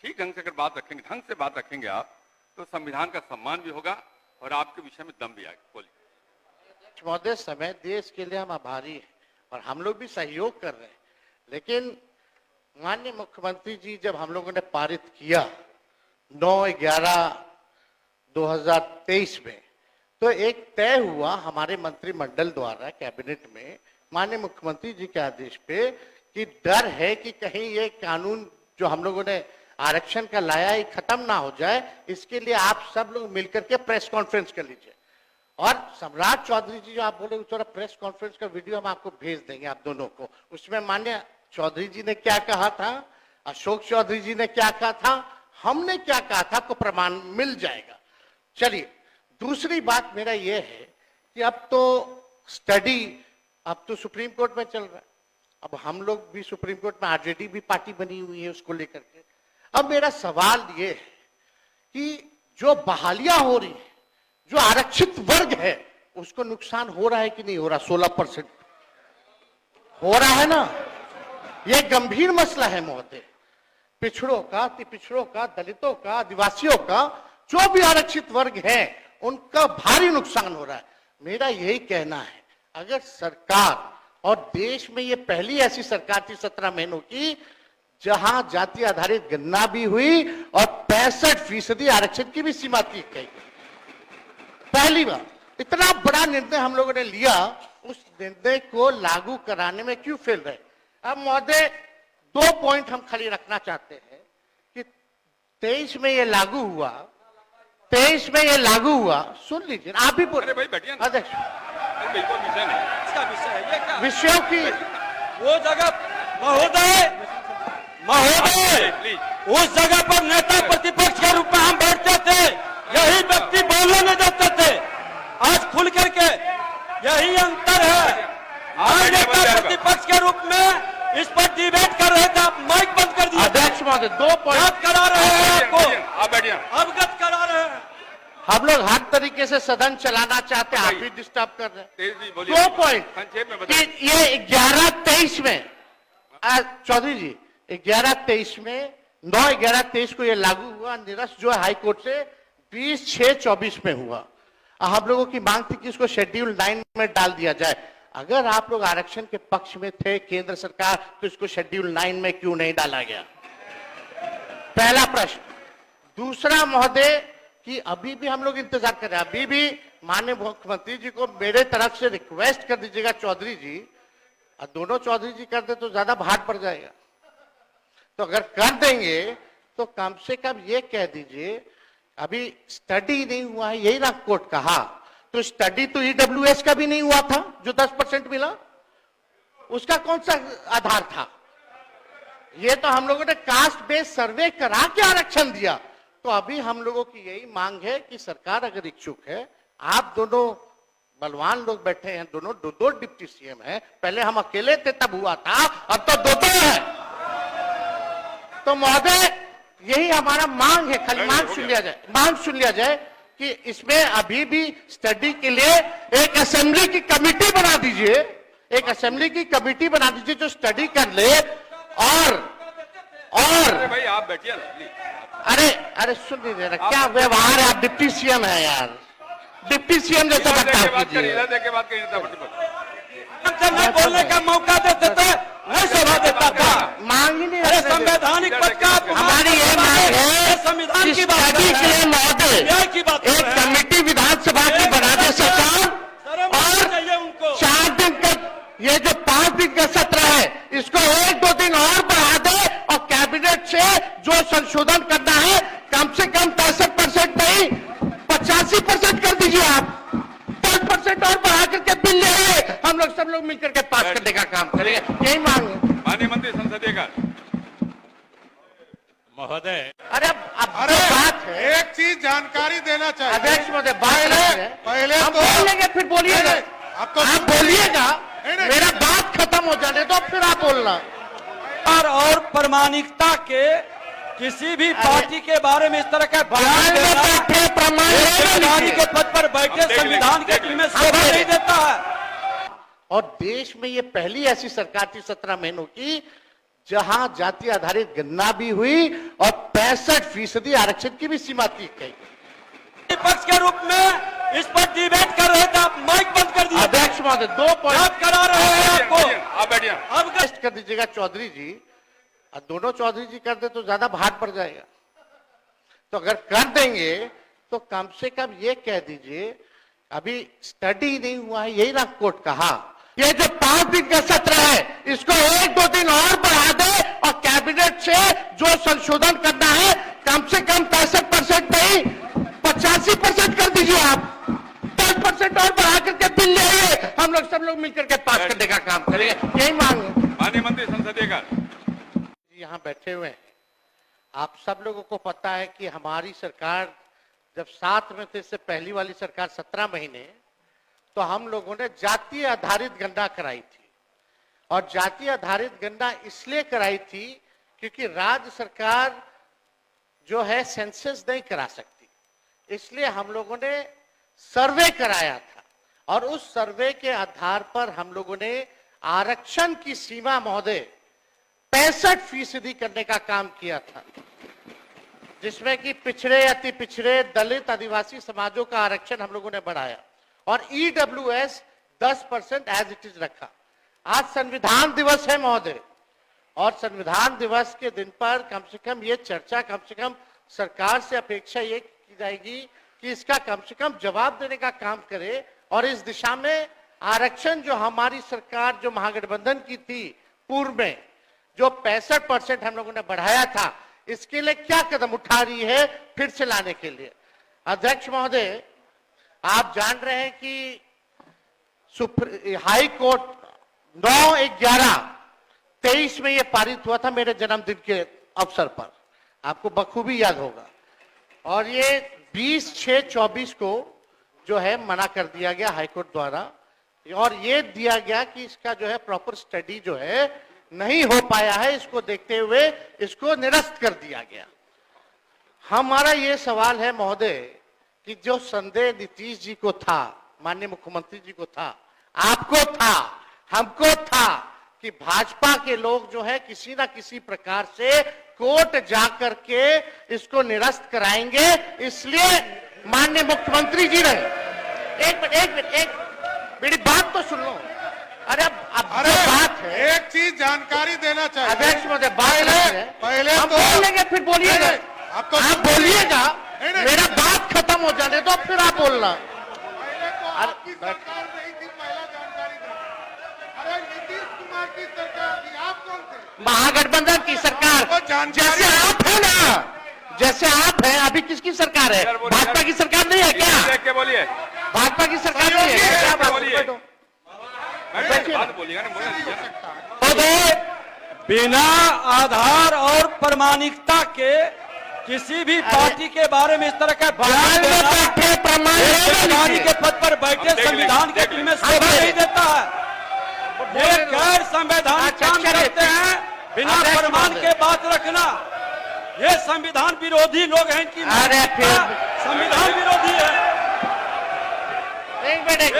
ठीक ढंग से अगर बात रखेंगे, ढंग से बात रखेंगे आप, तो संविधान का सम्मान भी होगा और आपके विषय में दम भी आएगा। बोलिए। महोदय, समय देश के लिए हम आभारी हैं और हम लोग भी सहयोग कर रहे हैं, लेकिन माननीय मुख्यमंत्री जी जब हम लोगों ने पारित किया 9/11/2023 में, तो एक तय हुआ हमारे मंत्रिमंडल द्वारा कैबिनेट में माननीय मुख्यमंत्री जी के आदेश पे कि डर है कि कहीं ये कानून जो हम लोगों ने आरक्षण का लाया है खत्म ना हो जाए, इसके लिए आप सब लोग मिलकर के प्रेस कॉन्फ्रेंस कर लीजिए। और सम्राट चौधरी जी जो आप बोले, उस तरह प्रेस कॉन्फ्रेंस का वीडियो हम आपको भेज देंगे आप दोनों को। उसमें माननीय चौधरी जी ने क्या कहा था, अशोक चौधरी जी ने क्या कहा था, हमने क्या कहा था, आपको प्रमाण मिल जाएगा। चलिए, दूसरी बात मेरा यह है कि अब तो स्टडी अब तो सुप्रीम कोर्ट में चल रहा है, अब हम लोग भी सुप्रीम कोर्ट में, आरजेडी भी पार्टी बनी हुई है उसको लेकर के। अब मेरा सवाल ये है कि जो बहालियां हो रही है, जो आरक्षित वर्ग है, उसको नुकसान हो रहा है कि नहीं हो रहा? 16% हो रहा है ना। यह गंभीर मसला है महोदय, पिछड़ों का, अति पिछड़ों का, दलितों का, आदिवासियों का, जो भी आरक्षित वर्ग है, उनका भारी नुकसान हो रहा है। मेरा यही कहना है, अगर सरकार, और देश में ये पहली ऐसी सरकार थी 17 महीनों की जहां जाति आधारित गणना भी हुई और 65% आरक्षण की भी सीमा थी गई। पहली बार इतना बड़ा निर्णय हम लोगों ने लिया, उस निर्णय को लागू कराने में क्यों फेल रहे? अब महोदय, 2 पॉइंट हम खाली रखना चाहते हैं कि 23 में ये लागू हुआ, 23 में ये लागू हुआ, सुन लीजिए आप भी अरे भाई बैठिए ना। अध्यक्ष, अरे बिल्कुल विषय नहीं, इसका विषय है ये क्या? विषयों की वो जगह महोदय, प्लीज, उस जगह पर नेता प्रतिपक्ष के रूप में हम बैठते थे, यही व्यक्ति बोलने नहीं देते थे। आज खुल करके यही अंतर है। आज नेता प्रतिपक्ष के रूप में इस पर डिबेट कर रहे थे, आप माइक बंद कर दिया। अध्यक्ष महोदय, 2 पॉइंट अवगत करा रहे हैं आपको, आप बैठिए। अवगत करा रहे हैं। हम लोग हर तरीके से सदन चलाना चाहते हैं, आप भी डिस्टर्ब कर रहे हैं। तेज जी बोलिए। 2 पॉइंट संक्षेप में कि बताइए। ये 11/23 में चौधरी जी 11/23 में 9/11/23 को ये लागू हुआ। निरस्त जो है हाई कोर्ट से 20/6/24 में हुआ। हम लोगों की मांग थी कि इसको शेड्यूल 9 में डाल दिया जाए। अगर आप लोग आरक्षण के पक्ष में थे केंद्र सरकार, तो इसको शेड्यूल 9 में क्यों नहीं डाला गया? पहला प्रश्न। दूसरा महोदय कि अभी भी हम लोग इंतजार कर रहे हैं, अभी भी माननीय मुख्यमंत्री जी को मेरे तरफ से रिक्वेस्ट कर दीजिएगा चौधरी जी, और दोनों चौधरी जी कर दे तो ज्यादा भार पड़ जाएगा। तो अगर कर देंगे तो कम से कम ये कह दीजिए, अभी स्टडी नहीं हुआ है, यही ना कोर्ट कहा, तो स्टडी तो ईडब्ल्यूएस का भी नहीं हुआ था जो 10% मिला, उसका कौन सा आधार था? ये तो हम लोगों ने कास्ट बेस्ड सर्वे करा के आरक्षण दिया। तो अभी हम लोगों की यही मांग है कि सरकार अगर इच्छुक है, आप दोनों बलवान लोग बैठे हैं, दोनों दो डिप्टी सीएम हैं, पहले हम अकेले थे तब हुआ था, अब तो दो है। तो महोदय यही हमारा मांग है, खाली मांग सुन लिया जाए कि इसमें अभी भी स्टडी के लिए एक असेंबली की कमेटी बना दीजिए, एक असेंबली की कमेटी बना दीजिए जो स्टडी कर ले। और अरे भाई आप बैठिए ना। अरे सुन नहीं दे रहा, क्या व्यवहार है? आप डिप्टी सीएम है यार, डिप्टी सीएम जैसा बर्ताव कीजिए। मैं बोलने का मौका देते थे, मैं सभा देता था। मांग ही नहीं। अरे संवैधानिक पद का हमारी ये मांग है संविधान की बात स्टडी के लिए महोदय की बात एक कमेटी विधानसभा की बना दे सरकार, और चाहिए उनको 4 दिन का ये जो 5 दिन का सत्र है इसको 1-2 दिन और बढ़ा दे, और कैबिनेट से जो संशोधन करना है कम से कम 65% नहीं 85% कर दीजिए। आप 10% और बढ़ा करके बिल ले आइए, हम लोग सब लोग मिलकर के पास करने का काम करेंगे, यही मांग है। माननीय मंत्री संसदीय कार्य महोदय। अरे अब जो बात है, एक चीज जानकारी देना चाहिए अध्यक्ष महोदय, पहले हम तो बोल लेंगे, फिर बोलिएगा। अब तो आप बोलिएगा, नहीं। मेरा बात खत्म हो जाने दो, फिर आप बोलना। और प्रामाणिकता के किसी भी पार्टी के बारे में इस तरह का बयान देना प्रमाण के पद पर बैठे संविधान के दिल में शोभा नहीं देता है। और देश में ये पहली ऐसी सरकार थी 17 महीनों की जहां जाति आधारित गणना भी हुई और 65% आरक्षण की भी सीमा थी। विपक्ष के रूप में इस पर डिबेट कर रहे थे, आप माइक बंद कर दिए। अध्यक्ष महोदय 2 पॉइंट करा रहे हैं आपको। आप बैठिए। अब टेस्ट कर दीजिएगा चौधरी जी, और दोनों चौधरी जी कर दे तो ज्यादा भार पड़ जाएगा। तो अगर कर देंगे तो कम से कम ये कह दीजिए, अभी स्टडी नहीं हुआ है, यही ना कोर्ट कहा, ये जो 5 दिन का सत्र है इसको 1-2 दिन और बढ़ा दे, और कैबिनेट से जो संशोधन करना है कम से कम 65% नहीं 85% कर दीजिए। आप 10% और बढ़ा करके बिल ले आइए, हम लोग सब लोग मिलकर के पास करने का काम करेंगे, यही मांग है। माननीय मंत्री संसदीय कार्य यहाँ बैठे हुए हैं, आप सब लोगों को पता है कि हमारी सरकार जब साथ में थे, इससे पहली वाली सरकार 17 महीने, तो हम लोगों ने जातीय आधारित गणना कराई थी। और जातीय आधारित गणना इसलिए कराई थी क्योंकि राज्य सरकार जो है सेंसस नहीं करा सकती, इसलिए हम लोगों ने सर्वे कराया था। और उस सर्वे के आधार पर हम लोगों ने आरक्षण की सीमा महोदय 65% करने का काम किया था, जिसमें कि पिछड़े, अति पिछड़े, दलित, आदिवासी समाजों का आरक्षण हम लोगों ने बढ़ाया, और ईडब्ल्यूएस 10% एज इट इज रखा। आज संविधान दिवस है महोदय, और संविधान दिवस के दिन पर कम से कम ये चर्चा, कम से कम सरकार से अपेक्षा ये की जाएगी कि इसका कम से कम जवाब देने का काम करे, और इस दिशा में आरक्षण जो हमारी सरकार जो महागठबंधन की थी पूर्व में, जो 65% हम लोगों ने बढ़ाया था, इसके लिए क्या कदम उठा रही है फिर से लाने के लिए। अध्यक्ष महोदय, आप जान रहे हैं कि हाई कोर्ट 9/11/23 में यह पारित हुआ था, मेरे जन्मदिन के अवसर पर, आपको बखूबी याद होगा। और ये 20/6/24 को जो है मना कर दिया गया हाईकोर्ट द्वारा, और ये दिया गया कि इसका जो है प्रॉपर स्टडी जो है नहीं हो पाया है, इसको देखते हुए इसको निरस्त कर दिया गया। हमारा ये सवाल है महोदय कि जो संदेह नीतीश जी को था, माननीय मुख्यमंत्री जी को था, आपको था, हमको था, कि भाजपा के लोग जो है किसी ना किसी प्रकार से कोर्ट जाकर के इसको निरस्त कराएंगे। इसलिए माननीय मुख्यमंत्री जी ने एक मिनट मेरी बात तो सुन लो। अरे अब अरे बात है, एक चीज जानकारी देना चाहिए अध्यक्ष महोदय, बात है पहले हम तो बोलेंगे फिर बोलिएगा। अब तो आप बोलिएगा, नहीं। मेरा बात खत्म हो जाने दो फिर आप बोलना। पहले तो आपकी सरकार नहीं थी, पहला जानकारी देना। अरे नीतीश कुमार की सरकार थी, आप कौन थे? महागठबंधन की सरकार, वो जानकारी- जैसे आप है ना, जैसे आप हैं। अभी किसकी सरकार है? भाजपा की सरकार नहीं है क्या? देख के बोलिए, भाजपा की सरकार नहीं है क्या? क्या बात बोलिए। है? बात बोलिएगा ना, बोलने दीजिए ना। तो बिना आधार और प्रमाणिकता के किसी भी पार्टी के बारे में इस तरह का बयान देना संविधान के पद पर बैठे संविधान के दिल में शोभा नहीं देता है। ये गैर संवैधानिक काम करते हैं। बिना प्रमाण के बात रखना, ये संविधान विरोधी लोग हैं। इनकी अरे फिर संविधान विरोधी है। एक मिनट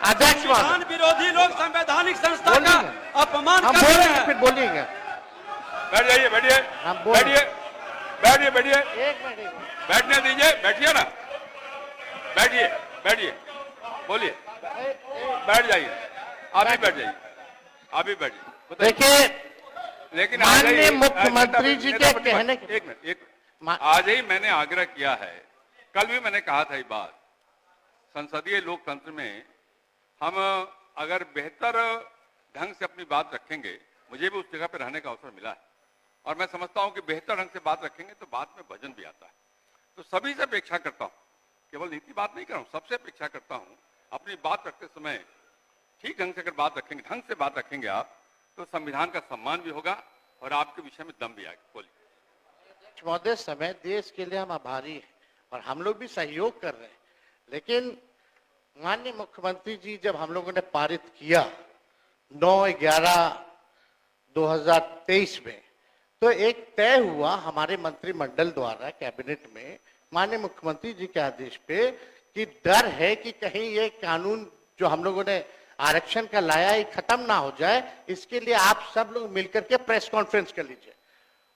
अध्यक्ष संविधान विरोधी लोग संवैधानिक संस्था का अपमान हम कर रहे बोलेंगे हैं। फिर बोलिएगा। बैठ जाइए, बैठिए, हम बोल- बैठिए, एक मिनट बैठने दीजिए, बैठिए ना, बैठिए, बोलिए, बैठ जाइए, आप ही बैठ जाइए, आप ही बैठ जाइए। देखिए, लेकिन माननीय मुख्यमंत्री जी के कहने के- एक मिनट, आज ही मैंने आग्रह किया है, कल भी मैंने कहा था ये बात, संसदीय लोकतंत्र में हम अगर बेहतर ढंग से अपनी बात रखेंगे, मुझे भी उस जगह पर रहने का अवसर मिला है और मैं समझता हूं कि बेहतर ढंग से बात रखेंगे तो बात में वजन भी आता है। तो सभी से अपेक्षा करता हूं, केवल नीति बात नहीं कर रहा हूं, सबसे अपेक्षा करता हूं अपनी बात रखते समय ठीक ढंग से अगर बात रखेंगे, ढंग से बात रखेंगे आप, तो संविधान का सम्मान भी होगा और आपके विषय में दम भी आएगा। बोलिए। महोदय, समय देश के लिए हम आभारी हैं और हम लोग भी सहयोग कर रहे हैं, लेकिन माननीय मुख्यमंत्री जी जब हम लोगों ने पारित किया 9/11/2023 में, तो एक तय हुआ हमारे मंत्रिमंडल द्वारा कैबिनेट में माननीय मुख्यमंत्री जी के आदेश पे कि डर है कि कहीं ये कानून जो हम लोगों ने आरक्षण का लाया ये खत्म ना हो जाए, इसके लिए आप सब लोग मिलकर के प्रेस कॉन्फ्रेंस कर लीजिए।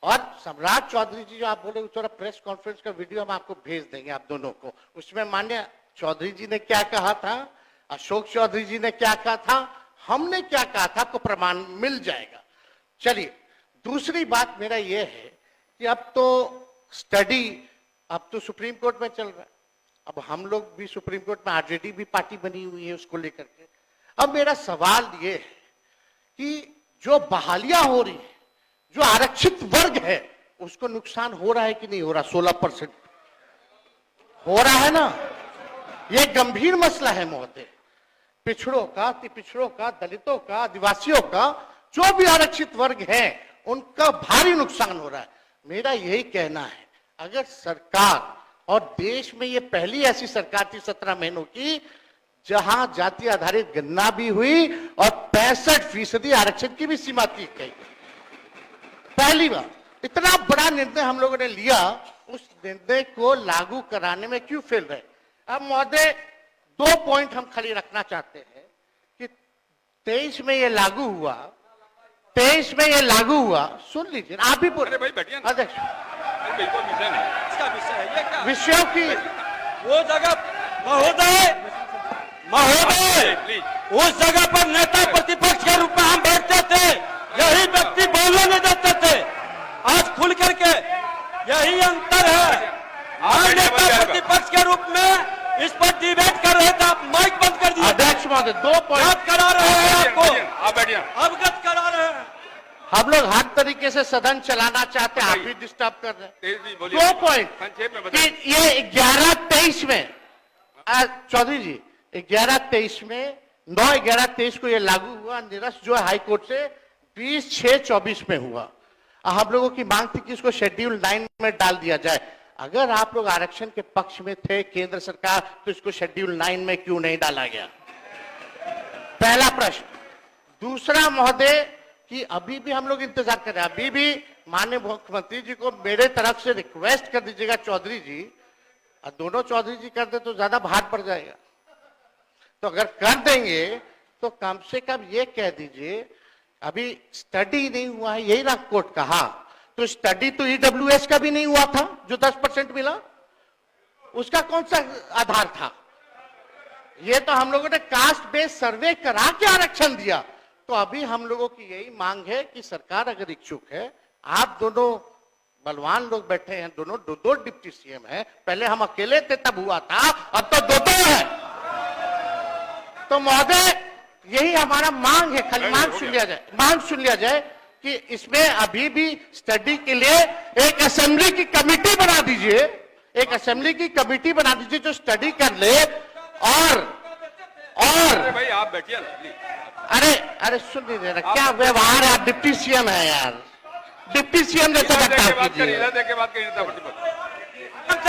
और सम्राट चौधरी जी जो आप बोले, थोड़ा प्रेस कॉन्फ्रेंस का वीडियो हम आपको भेज देंगे आप दोनों को। उसमें माननीय चौधरी जी ने क्या कहा था, अशोक चौधरी जी ने क्या कहा था, हमने क्या कहा था, आपको प्रमाण मिल जाएगा। चलिए, दूसरी बात मेरा यह है कि अब तो स्टडी अब तो सुप्रीम कोर्ट में चल रहा है। अब हम लोग भी सुप्रीम कोर्ट में आरजेडी भी पार्टी बनी हुई है उसको लेकर के। अब मेरा सवाल ये है कि जो बहालियां हो रही है, जो आरक्षित वर्ग है, उसको नुकसान हो रहा है कि नहीं हो रहा? 16% हो रहा है ना। यह गंभीर मसला है महोदय। पिछड़ों का, अति पिछड़ों का, दलितों का, आदिवासियों का, जो भी आरक्षित वर्ग है, उनका भारी नुकसान हो रहा है। मेरा यही कहना है, अगर सरकार, और देश में ये पहली ऐसी सरकार थी 17 महीनों की जहां जाति आधारित गणना भी हुई और 65% आरक्षण की भी सीमा की गई। पहली बार इतना बड़ा निर्णय हम लोगों ने लिया, उस निर्णय को लागू कराने में क्यों फेल रहे? अब महोदय, 2 पॉइंट हम खाली रखना चाहते हैं कि 23 में ये लागू हुआ, 23 में ये लागू हुआ। सुन लीजिए, आप भी बोल। अरे भाई बैठिए ना। अध्यक्ष, बिल्कुल विषय नहीं, इसका विषय है ये क्या? विषयों की वो जगह महोदय प्लीज, उस जगह पर नेता प्रतिपक्ष के रूप में हम बैठते थे, यही व्यक्ति बोलने नहीं देते थे। आज खुल करके यही अंतर है। आज नेता प्रतिपक्ष के रूप में इस पर डिबेट कर रहे थे, आप माइक बंद कर दिए। अध्यक्ष महोदय, 2 पॉइंट याद करा रहे हैं आपको, आप बैठिए। अवगत करा रहे हैं। हम लोग हर तरीके से सदन चलाना चाहते हैं, आप भी डिस्टर्ब कर रहे हैं। तेज जी बोलिए। 2 पॉइंट संक्षेप में कि बताइए। ये 11/23 में, चौधरी जी, 11/23 में 9/11/23 को ये लागू हुआ। निरस्त जो है हाई कोर्ट से 20/6/24 में हुआ। हम लोगों की मांग थी कि इसको शेड्यूल 9 में डाल दिया जाए। अगर आप लोग आरक्षण के पक्ष में थे केंद्र सरकार, तो इसको शेड्यूल 9 में क्यों नहीं डाला गया? पहला प्रश्न। दूसरा महोदय, कि अभी भी हम लोग इंतजार कर रहे हैं, अभी भी माननीय मुख्यमंत्री जी को मेरे तरफ से रिक्वेस्ट कर दीजिएगा चौधरी जी, और दोनों चौधरी जी कर दे तो ज्यादा भार पड़ जाएगा। तो अगर कर देंगे तो कम से कम ये कह दीजिए अभी स्टडी नहीं हुआ है, यही ना कोर्ट कहा। तो स्टडी तो ईडब्ल्यूएस का भी नहीं हुआ था जो 10% मिला, उसका कौन सा आधार था? ये तो हम लोगों ने कास्ट बेस्ड सर्वे करा के आरक्षण दिया। तो अभी हम लोगों की यही मांग है कि सरकार अगर इच्छुक है, आप दोनों बलवान लोग बैठे हैं, दोनों दो दो डिप्टी सीएम हैं, पहले हम अकेले थे तब हुआ था, अब तो दो दो है। तो महोदय यही हमारा मांग है, खाली मांग सुन लिया जाए, मांग सुन लिया जाए कि इसमें अभी भी स्टडी के लिए एक असेंबली की कमेटी बना दीजिए, एक असेंबली की कमेटी बना दीजिए जो स्टडी कर ले। और अरे भाई आप बैठिए ना प्लीज। अरे सुन नहीं दे रहा, क्या व्यवहार है? आप डिप्टी सीएम है यार, डिप्टी सीएम जैसा बर्ताव कीजिए। के बाद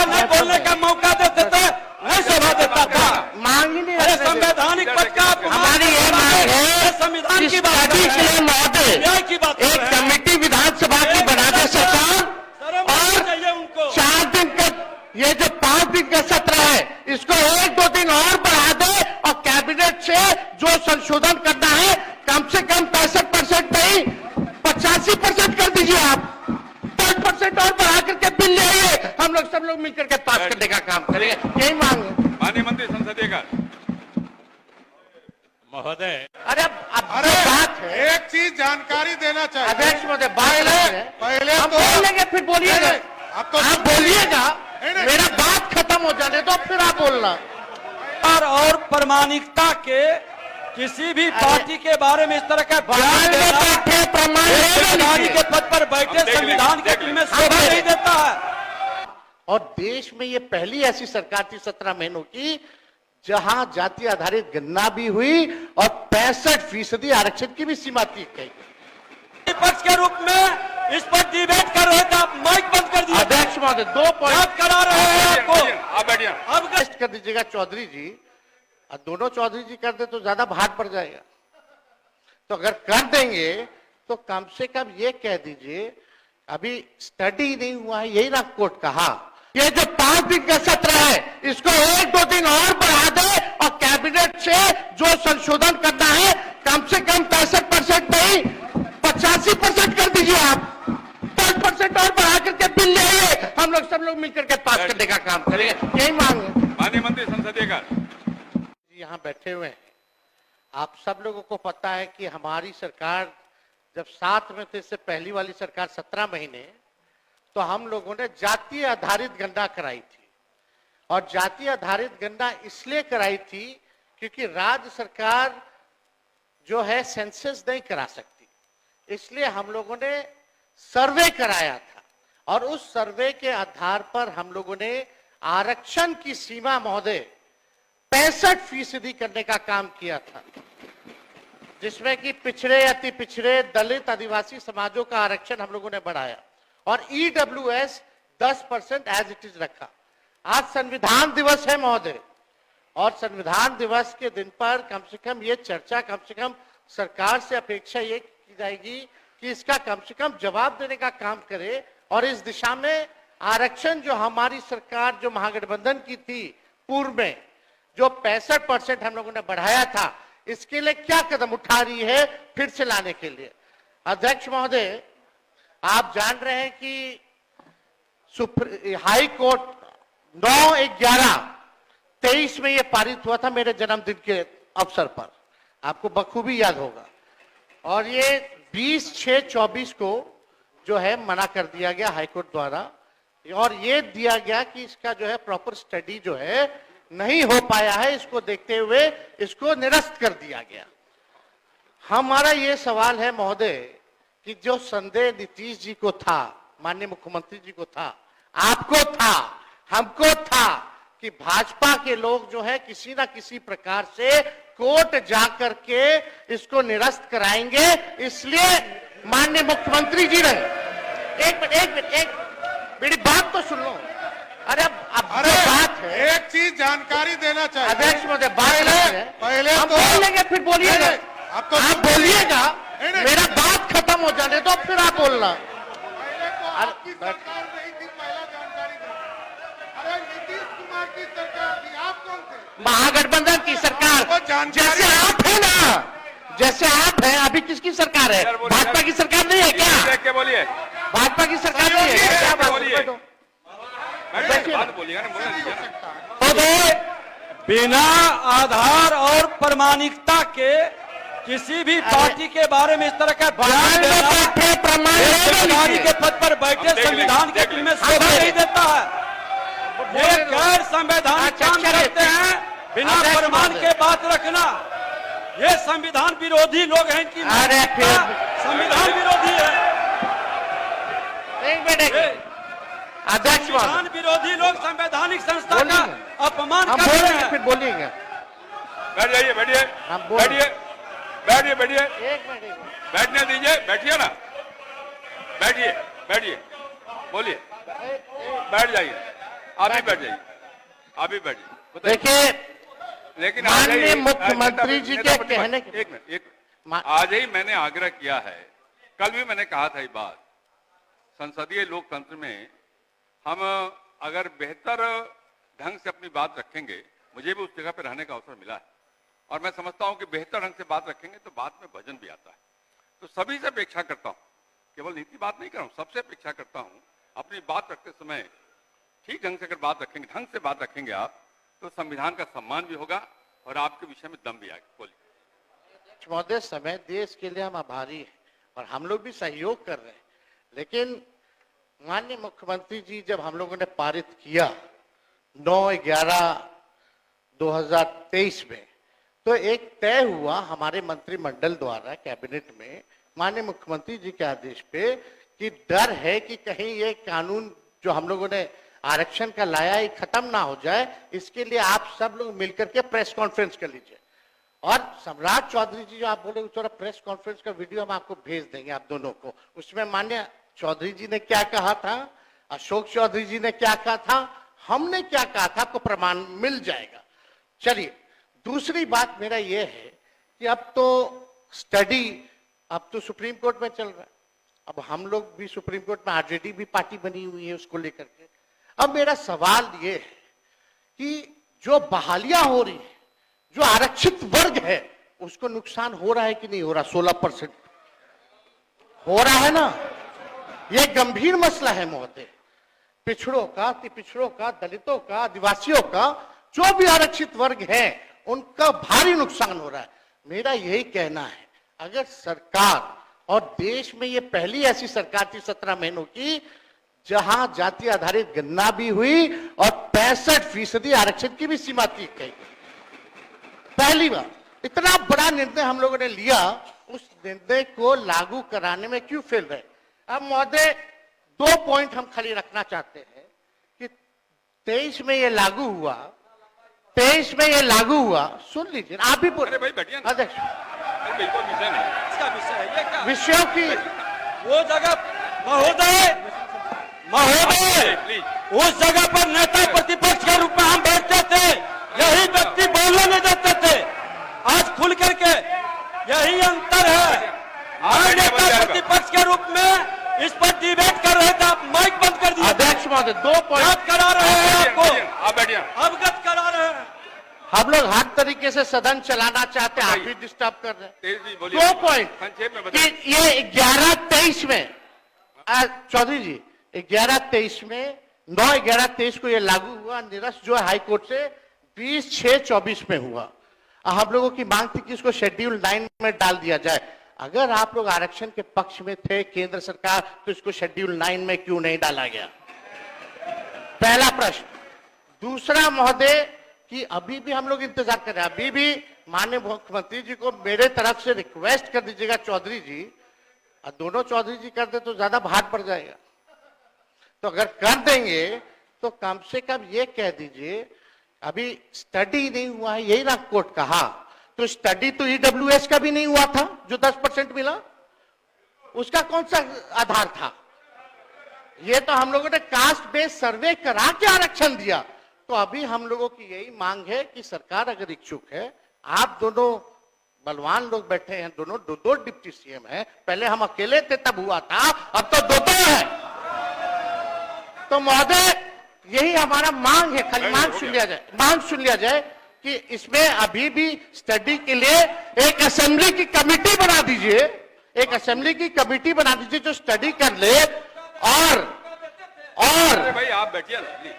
नहीं बोलने का मौका देते थे, नहीं सभा देता था। मांग ही नहीं। अरे संवैधानिक पद का हमारी ये मांग है संविधान की बात स्टडी के लिए महोदय न्याय की बात कर एक रहे हैं। कमेटी विधानसभा की बना दे सरकार, शर्म आनी और चाहिए उनको। 4 दिन का ये जो 5 दिन का सत्र है इसको 1-2 दिन और बढ़ा दे, और कैबिनेट से जो संशोधन करना है कम से कम 65% नहीं 85% कर दीजिए। आप 10% और बढ़ा करके बिल ले आइए, हम लोग सब लोग मिलकर के पास करने का काम करेंगे, यही मांग है। माननीय मंत्री संसदीय का महोदय, अरे अब बात है, एक चीज जानकारी देना चाहिए अध्यक्ष महोदय, बात है, पहले हम तो बोल लेंगे फिर बोलिएगा। अब तो आप बोलिएगा, नहीं। मेरा बात खत्म हो जाने दो फिर आप बोलना। और प्रमाणिकता के किसी भी पार्टी के बारे में इस तरह का बयान देना संविधान के पद पर बैठे संविधान के दिल में शोभा नहीं देता है। और देश में ये पहली ऐसी सरकार थी 17 महीनों की जहां जाति आधारित गणना भी हुई और 65% आरक्षण की भी सीमा थी। विपक्ष के रूप में इस पर डिबेट कर रहे थे, आप माइक बंद कर दिए। अध्यक्ष महोदय 2 पॉइंट याद करा रहे हैं आपको। आप बैठिए। अब टेस्ट कर दीजिएगा चौधरी जी, और दोनों चौधरी जी कर दे तो ज्यादा भार पड़ जाएगा। तो अगर कर देंगे तो कम से कम ये कह दीजिए अभी स्टडी नहीं हुआ है, यही ना कोर्ट कहा। ये जो 5 दिन का सत्र है इसको 1-2 दिन और बढ़ा दे, और कैबिनेट से जो संशोधन करना है कम से कम 65% नहीं 85% कर दीजिए। आप 10% और बढ़ा करके बिल ले आइए, हम लोग सब लोग मिलकर के पास करने का काम करेंगे, यही मांग है। माननीय मंत्री संसदीय का यहाँ बैठे हुए हैं, आप सब लोगों को पता है कि हमारी सरकार जब साथ में थे, इससे पहली वाली सरकार 17 महीने, तो हम लोगों ने जातीय आधारित गणना कराई थी। और जातीय आधारित गणना इसलिए कराई थी क्योंकि राज्य सरकार जो है सेंसस नहीं करा सकती, इसलिए हम लोगों ने सर्वे कराया था। और उस सर्वे के आधार पर हम लोगों ने आरक्षण की सीमा महोदय 65% करने का काम किया था, जिसमें कि पिछड़े, अति पिछड़े, दलित, आदिवासी समाजों का आरक्षण हम लोगों ने बढ़ाया, और ईडब्ल्यूएस 10% एज इट इज रखा। आज संविधान दिवस है महोदय, और संविधान दिवस के दिन पर कम से कम ये चर्चा, कम से कम सरकार से अपेक्षा ये की जाएगी कि इसका कम से कम जवाब देने का काम करे, और इस दिशा में आरक्षण जो हमारी सरकार जो महागठबंधन की थी पूर्व में, जो 65% हम लोगों ने बढ़ाया था, इसके लिए क्या कदम उठा रही है फिर से लाने के लिए। अध्यक्ष महोदय, आप जान रहे हैं कि हाई कोर्ट 9/11/23 में यह पारित हुआ था मेरे जन्मदिन के अवसर पर, आपको बखूबी याद होगा। और ये 20/6/24 को जो है मना कर दिया गया हाईकोर्ट द्वारा, और ये दिया गया कि इसका जो है प्रॉपर स्टडी जो है नहीं हो पाया है, इसको देखते हुए इसको निरस्त कर दिया गया। हमारा ये सवाल है महोदय कि जो संदेह नीतीश जी को था, माननीय मुख्यमंत्री जी को था, आपको था, हमको था कि भाजपा के लोग जो है किसी ना किसी प्रकार से कोर्ट जाकर के इसको निरस्त कराएंगे, इसलिए माननीय मुख्यमंत्री जी ने एक मिनट मेरी बात तो सुन लो। अरे बात है, एक चीज जानकारी देना चाहिए अध्यक्ष महोदय, बात है, पहले हम तो बोल लेंगे फिर बोलिएगा। अब तो आप बोलिएगा, नहीं। मेरा बात खत्म हो जाने दो फिर आप बोलना। पहले तो आपकी सरकार नहीं थी, पहला जानकारी देना। अरे नीतीश कुमार की सरकार थी, आप कौन थे? महागठबंधन की सरकार, आपको जानकारी- जैसे आप है ना, जैसे आप हैं, अभी किसकी सरकार है? सर, बोलिए, भाजपा सर। की सरकार नहीं है क्या? देख के बोलिए, भाजपा की सरकार नहीं है क्या? क्या बात बोलिए। है? बैठिए, बात बोलिएगा ना, बोलने दीजिए ना। महोदय, बिना आधार और प्रमाणिकता के किसी भी पार्टी के बारे में इस तरह का बयान देना एक जिम्मेदारी के पद पर बैठे हम देख संविधान लेंगे, के दिल में शोभा नहीं देता है। ये गैर संवैधानिक काम करते हैं, बिना प्रमाण के बात रखना। ये संविधान विरोधी लोग हैं, इनकी अरे नैतिकता संविधान विरोधी है। एक मिनट, ये अध्यक्ष संविधान महोदय, विरोधी लोग संवैधानिक संस्था का बोलिए। अपमान हम कर रहे बोलेंगे, हैं। फिर बोलिएगा। बैठ जाइए, बैठिए, हम बोल- बैठिए, बैठिए, बैठिए, एक मिनट, बैठने दीजिए, बैठिए ना, बैठिए, बैठिए, बोलिए, बैठ जाइए, आप भी बैठ जाइए, आप भी बैठ जाइए, बताइए। देखिए, लेकिन माननीय आज ही- मुख्यमंत्री जी के नेता प्रतिपक्ष, कहने के- एक मिनट, आज ही मैंने आग्रह किया है, कल भी मैंने कहा था ये बात, संसदीय लोकतंत्र में हम अगर बेहतर ढंग से अपनी बात रखेंगे, मुझे भी उस जगह पर रहने का अवसर मिला है और मैं समझता हूं कि बेहतर ढंग से बात रखेंगे तो बात में वजन भी आता है। तो सभी से अपेक्षा करता हूं, केवल नीति बात नहीं कर रहा हूं, सबसे अपेक्षा करता हूं अपनी बात रखते समय ठीक ढंग से अगर बात रखेंगे, ढंग से बात रखेंगे आप, तो संविधान का सम्मान भी होगा और आपके विषय में दम भी आएगा। बोलिए। महोदय, समय देश के लिए हम आभारी हैं और हम लोग भी सहयोग कर रहे हैं, लेकिन माननीय मुख्यमंत्री जी जब हम लोगों ने पारित किया 9/11/2023 में, तो एक तय हुआ हमारे मंत्रिमंडल द्वारा कैबिनेट में माननीय मुख्यमंत्री जी के आदेश पे कि डर है कि कहीं ये कानून जो हम लोगों ने आरक्षण का लाया ये खत्म ना हो जाए, इसके लिए आप सब लोग मिलकर के प्रेस कॉन्फ्रेंस कर लीजिए। और सम्राट चौधरी जी जो आप बोले, थोड़ा प्रेस कॉन्फ्रेंस का वीडियो हम आपको भेज देंगे आप दोनों को। उसमें माननीय चौधरी जी ने क्या कहा था, अशोक चौधरी जी ने क्या कहा था, हमने क्या कहा था, आपको प्रमाण मिल जाएगा। चलिए, दूसरी बात मेरा ये है कि अब तो स्टडी अब तो सुप्रीम कोर्ट में चल रहा है, अब हम लोग भी सुप्रीम कोर्ट में आरजेडी भी पार्टी बनी हुई है उसको लेकर के। अब मेरा सवाल ये है कि जो बहालियां हो रही है, जो आरक्षित वर्ग है, उसको नुकसान हो रहा है कि नहीं हो रहा? 16% हो रहा है ना। यह गंभीर मसला है महोदय। पिछड़ों का, अति पिछड़ों का, दलितों का, आदिवासियों का, जो भी आरक्षित वर्ग है, उनका भारी नुकसान हो रहा है। मेरा यही कहना है, अगर सरकार, और देश में ये पहली ऐसी सरकार थी 17 महीनों की जहां जाति आधारित गणना भी हुई और 65% आरक्षण की भी सीमा थी गई। पहली बार इतना बड़ा निर्णय हम लोगों ने लिया, उस निर्णय को लागू कराने में क्यों फेल रहे? अब महोदय, 2 पॉइंट हम खाली रखना चाहते हैं कि 23 में ये लागू हुआ, 23 में ये लागू हुआ, सुन लीजिए आप भी अरे भाई बैठिए ना। अध्यक्ष, अरे बिल्कुल विषय नहीं, इसका विषय है, ये क्या विषयों की वो जगह महोदय प्लीज। उस जगह पर नेता प्रतिपक्ष के रूप में हम बैठते थे, यही व्यक्ति बोलने नहीं देते थे। आज खुल करके यही अंतर है। हम नेता प्रतिपक्ष के रूप में इस पर डिबेट कर रहे थे, आप माइक बंद कर दिए। अध्यक्ष महोदय, 2 पॉइंट अवगत करा रहे हैं आपको, आप बैठिए। अवगत करा रहे हैं। हम लोग हर तरीके से सदन चलाना चाहते हैं, आप भी डिस्टर्ब कर रहे हैं। तेज जी बोलिए। 2 पॉइंट संक्षेप में कि बताइए। ये 11/23 में चौधरी जी 11/23 में 9/11/23 को ये लागू हुआ, निरस्त जो है हाईकोर्ट से 20/6/24 में हुआ। हम लोगों की मांग थी कि इसको शेड्यूल 9 में डाल दिया जाए। अगर आप लोग आरक्षण के पक्ष में थे केंद्र सरकार, तो इसको शेड्यूल 9 में क्यों नहीं डाला गया? पहला प्रश्न। दूसरा महोदय, कि अभी भी हम लोग इंतजार कर रहे हैं, अभी भी माननीय मुख्यमंत्री जी को मेरे तरफ से रिक्वेस्ट कर दीजिएगा चौधरी जी, और दोनों चौधरी जी कर दे तो ज्यादा भार पड़ जाएगा। तो अगर कर देंगे तो कम से कम ये कह दीजिए, अभी स्टडी नहीं हुआ है, यही ना कोर्ट कहा, तो स्टडी तो ईडब्ल्यूएस का भी नहीं हुआ था जो 10% मिला, उसका कौन सा आधार था? ये तो हम लोगों ने कास्ट बेस्ड सर्वे करा के आरक्षण दिया। तो अभी हम लोगों की यही मांग है कि सरकार अगर इच्छुक है, आप दोनों बलवान लोग बैठे हैं, दोनों दो डिप्टी सीएम हैं, पहले हम अकेले थे तब हुआ था, अब तो दो है। तो महोदय, यही हमारा मांग है, खाली मांग सुन लिया जाए, मांग सुन लिया जाए कि इसमें अभी भी स्टडी के लिए एक असेंबली की कमेटी बना दीजिए, एक असेंबली की कमेटी बना दीजिए जो स्टडी कर ले। और अरे भाई आप बैठिए ना प्लीज।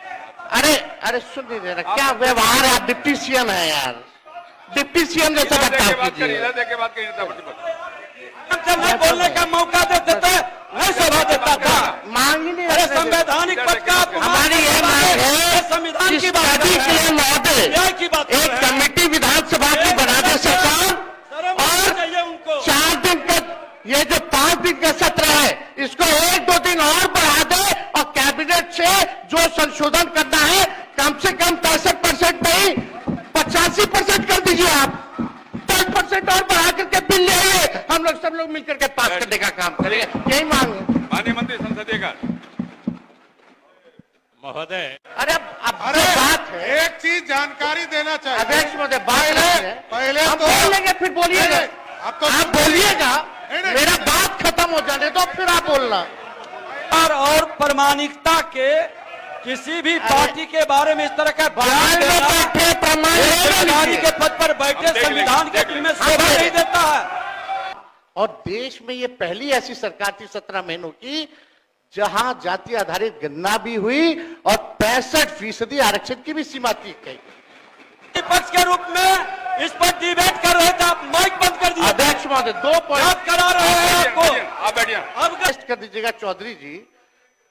अरे सुन नहीं दे रहा, क्या व्यवहार है, आप डिप्टी सीएम है यार, डिप्टी सीएम जैसा बर्ताव कीजिए। इधर देख के बात करिए, जब मैं बोलने का मौका देते थे मैं सभा देता था। मांग ही नहीं अरे रखने देते। संवैधानिक पद का आप हमारी ये मांग है संविधान कि की बात स्टडी के लिए महोदय न्याय की बात कर एक रहे हैं। कमेटी विधानसभा की बना दे सरकार, शर्म आनी चाहिए उनको। 4 दिन का ये जो 5 दिन का सत्र है इसको 1-2 दिन और बढ़ा दे और कैबिनेट से जो संशोधन करना है कम से कम 63% नहीं 85% कर दीजिए। आप 10% और बढ़ा करके बिल ले आइए, हम लोग सब लोग मिलकर के पास करने का काम करेंगे, यही मांग है। माननीय मंत्री संसदीय कार्य महोदय, अरे अब जो बात है, एक चीज जानकारी देना चाहिए। अध्यक्ष महोदय बात है, पहले हम तो बोल लेंगे फिर बोलिएगा, अब तो आप बोलिएगा, नहीं। मेरा बात खत्म हो जाने दो फिर आप बोलना। और प्रामाणिकता के किसी भी पार्टी के बारे में इस तरह का बयान देना बैठे प्रमाण एक ले अधिकारी लीजिए। के पद पर बैठे हम देख संविधान लेंगे, के में शोभा नहीं देता है। और देश में ये पहली ऐसी सरकार थी 17 महीनों की जहां जाति आधारित गणना भी हुई और 65% आरक्षण की भी सीमा थी गई। विपक्ष के रूप में इस पर डिबेट कर रहे थे, आप माइक बंद कर दिए। अध्यक्ष महोदय 2 पॉइंट याद करा रहे हैं आपको। आप बैठिए। अब टेस्ट कर दीजिएगा चौधरी जी,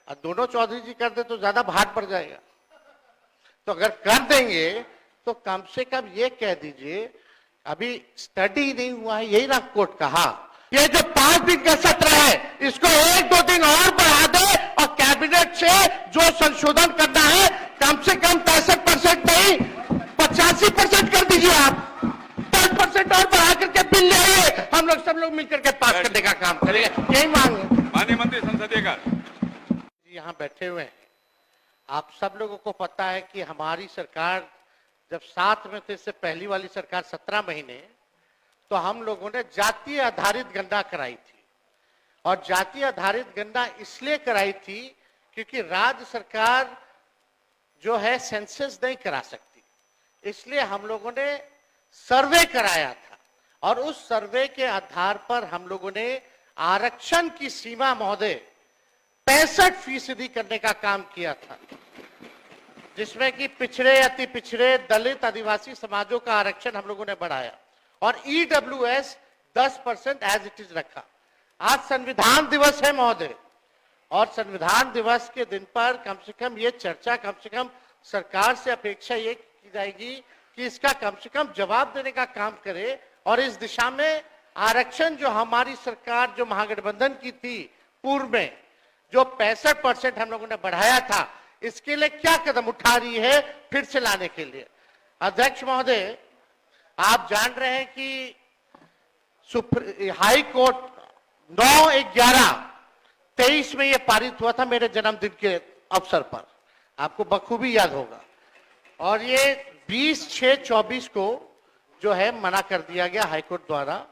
और दोनों चौधरी जी कर दे तो ज्यादा भार पड़ जाएगा। तो अगर कर देंगे तो कम से कम ये कह दीजिए अभी स्टडी नहीं हुआ है, यही ना कोर्ट कहा। ये जो 5 दिन का सत्र है इसको 1-2 दिन और बढ़ा दे और कैबिनेट से जो संशोधन करना है कम से कम 65% नहीं 85% कर दीजिए। आप 10% और बढ़ा करके बिल ले आइए, हम लोग सब लोग मिलकर के पास करने का काम करेंगे, यही मांग है। माननीय मंत्री संसदीय कार्य यहाँ बैठे हुए हैं, आप सब लोगों को पता है कि हमारी सरकार जब साथ में थे, इससे पहली वाली सरकार 17 महीने, तो हम लोगों ने जातीय आधारित गणना कराई थी। और जातीय आधारित गणना इसलिए कराई थी क्योंकि राज्य सरकार जो है सेंसस नहीं करा सकती, इसलिए हम लोगों ने सर्वे कराया था। और उस सर्वे के आधार पर हम लोगों ने आरक्षण की सीमा महोदय 65% करने का काम किया था, जिसमें कि पिछड़े, अति पिछड़े, दलित, आदिवासी समाजों का आरक्षण हम लोगों ने बढ़ाया और ईडब्ल्यूएस 10% एज इट इज रखा। आज संविधान दिवस है महोदय, और संविधान दिवस के दिन पर कम से कम ये चर्चा, कम से कम सरकार से अपेक्षा ये की जाएगी कि इसका कम से कम जवाब देने का काम करे और इस दिशा में आरक्षण जो हमारी सरकार जो महागठबंधन की थी पूर्व में, जो 65% हम लोगों ने बढ़ाया था, इसके लिए क्या कदम उठा रही है फिर से लाने के लिए। अध्यक्ष महोदय, आप जान रहे हैं कि हाई कोर्ट 9/11/23 में यह पारित हुआ था मेरे जन्मदिन के अवसर पर, आपको बखूबी याद होगा। और ये 20/6/24 को जो है मना कर दिया गया हाईकोर्ट द्वारा,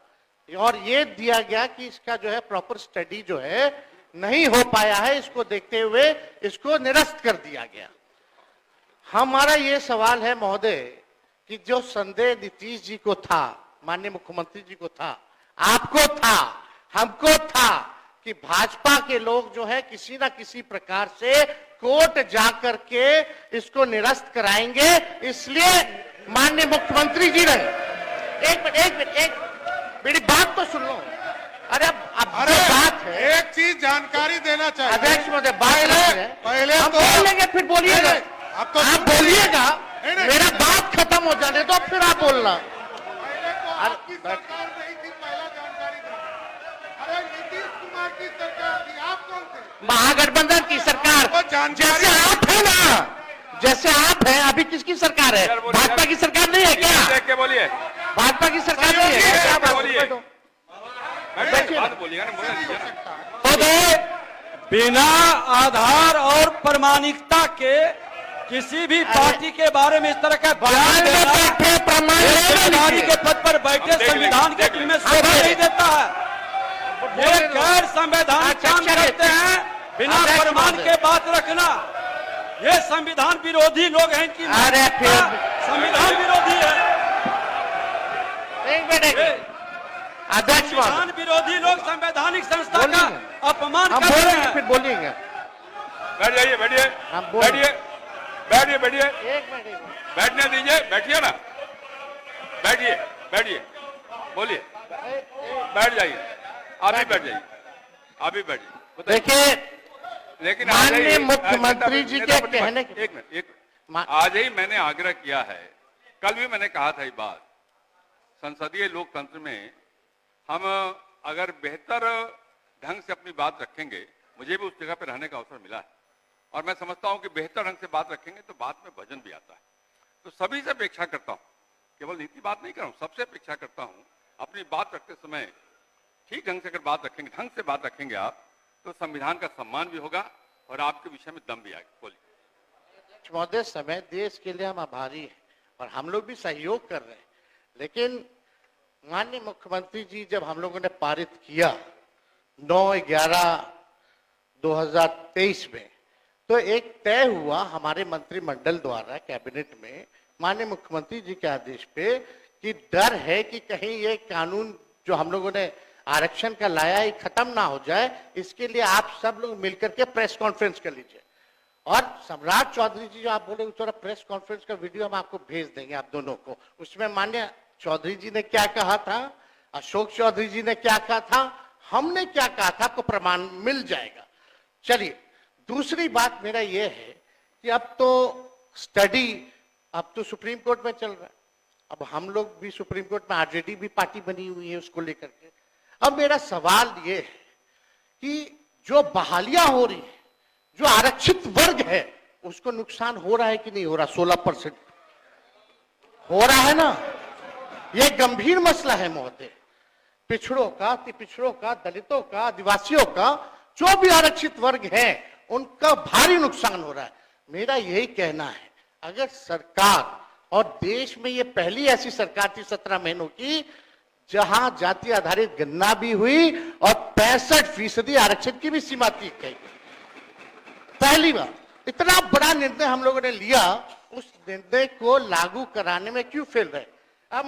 और ये दिया गया कि इसका जो है प्रॉपर स्टडी जो है नहीं हो पाया है, इसको देखते हुए इसको निरस्त कर दिया गया। हमारा ये सवाल है महोदय कि जो संदेह नीतीश जी को था, माननीय मुख्यमंत्री जी को था, आपको था, हमको था कि भाजपा के लोग जो है किसी ना किसी प्रकार से कोर्ट जाकर के इसको निरस्त कराएंगे, इसलिए माननीय मुख्यमंत्री जी ने एक मिनट मेरी बात तो सुन लो। अरे अब जो बात है, एक चीज जानकारी देना चाहिए। अध्यक्ष महोदय बात है, पहले हम तो बोल लेंगे फिर बोलिएगा, अब तो आप बोलिएगा, नहीं। मेरा बात खत्म हो जाने दो फिर आप बोलना। पहले तो आपकी सरकार नहीं थी, पहला जानकारी देना। अरे नीतीश कुमार की सरकार थी, आप कौन थे? महागठबंधन की सरकार, वो जानकारी- जैसे आप है ना, जैसे आप हैं, अभी किसकी सरकार है? भाजपा की सरकार नहीं है क्या? देख के बोलिए, भाजपा की सरकार नहीं है क्या? क्या बात बोलिए। बैठो। बैठिए, बात बोलिएगा ना, बोलना दीजिए ना। महोदय, बिना आधार और प्रामाणिकता के किसी भी पार्टी के बारे में इस तरह का बयान देना बैठे प्रमाण एक ले अधिकारी लीजिए। के पद पर बैठे हम देख संविधान लेंगे, के में शोभा नहीं देता है। ये गैर संवैधानिक काम करते हैं, बिना अध्यक्ष प्रमाण महोदय। के बात रखना। ये संविधान विरोधी लोग हैं, इनकी अरे फिर- संविधान विरोधी है। मिनट अध्यक्ष महोदय संविधान विरोधी लोग संवैधानिक संस्था का बोलिए। अपमान हम कर रहे बोलेंगे हैं। फिर बोलिएगा। बैठ जाइए, बैठिए, हम बोल- बैठिए, बैठिए, बैठिए, एक मिनट बैठने दीजिए, बैठिए ना, बैठिए, बैठिए, बोलिए, बैठ जाइए, आप भी बैठ जाइए, आप भी बैठिए, बताइए। देखिए लेकिन माननीय मुख्यमंत्री जी के नेता कहने एक मिनट, आज ही मैंने आग्रह किया है, कल भी मैंने कहा था ये बात, संसदीय लोकतंत्र में हम अगर बेहतर ढंग से अपनी बात रखेंगे, मुझे भी उस जगह पर रहने का अवसर मिला है और मैं समझता हूं कि बेहतर ढंग से बात रखेंगे तो बात में वजन भी आता है। तो सभी से अपेक्षा करता हूं, केवल नीति बात नहीं कर रहा हूं, सबसे अपेक्षा करता हूं अपनी बात रखते समय ठीक ढंग से अगर बात रखेंगे, ढंग से बात रखेंगे आप, तो संविधान का सम्मान भी होगा और आपके विषय में दम भी आएगा। बोलिए। महोदय, समय देश के लिए हम आभारी हैं और हम लोग भी सहयोग कर रहे हैं, लेकिन माननीय मुख्यमंत्री जी जब हम लोगों ने पारित किया 9/11/2023 में, तो एक तय हुआ हमारे मंत्रिमंडल द्वारा कैबिनेट में माननीय मुख्यमंत्री जी के आदेश पे कि डर है कि कहीं ये कानून जो हम लोगों ने आरक्षण का लाया है खत्म ना हो जाए, इसके लिए आप सब लोग मिलकर के प्रेस कॉन्फ्रेंस कर लीजिए। और सम्राट चौधरी जी जो आप बोले उस तरह प्रेस कॉन्फ्रेंस का वीडियो हम आपको भेज देंगे आप दोनों को। उसमें माननीय चौधरी जी ने क्या कहा था, अशोक चौधरी जी ने क्या कहा था, हमने क्या कहा था, आपको प्रमाण मिल जाएगा। चलिए, दूसरी बात मेरा यह है कि अब तो स्टडी अब तो सुप्रीम कोर्ट में चल रहा है, अब हम लोग भी सुप्रीम कोर्ट में आरजेडी भी पार्टी बनी हुई है उसको लेकर के। अब मेरा सवाल ये है कि जो बहालियां हो रही है, जो आरक्षित वर्ग है, उसको नुकसान हो रहा है कि नहीं हो रहा? 16% हो रहा है ना। यह गंभीर मसला है महोदय। पिछड़ों का, अति पिछड़ों का, दलितों का, आदिवासियों का, जो भी आरक्षित वर्ग है, उनका भारी नुकसान हो रहा है। मेरा यही कहना है, अगर सरकार, और देश में ये पहली ऐसी सरकार थी 17 महीनों की जहां जाति आधारित गणना भी हुई और 65% आरक्षण की भी सीमा तय की गई। पहली बार इतना बड़ा निर्णय हम लोगों ने लिया, उस निर्णय को लागू कराने में क्यों फेल रहे? अब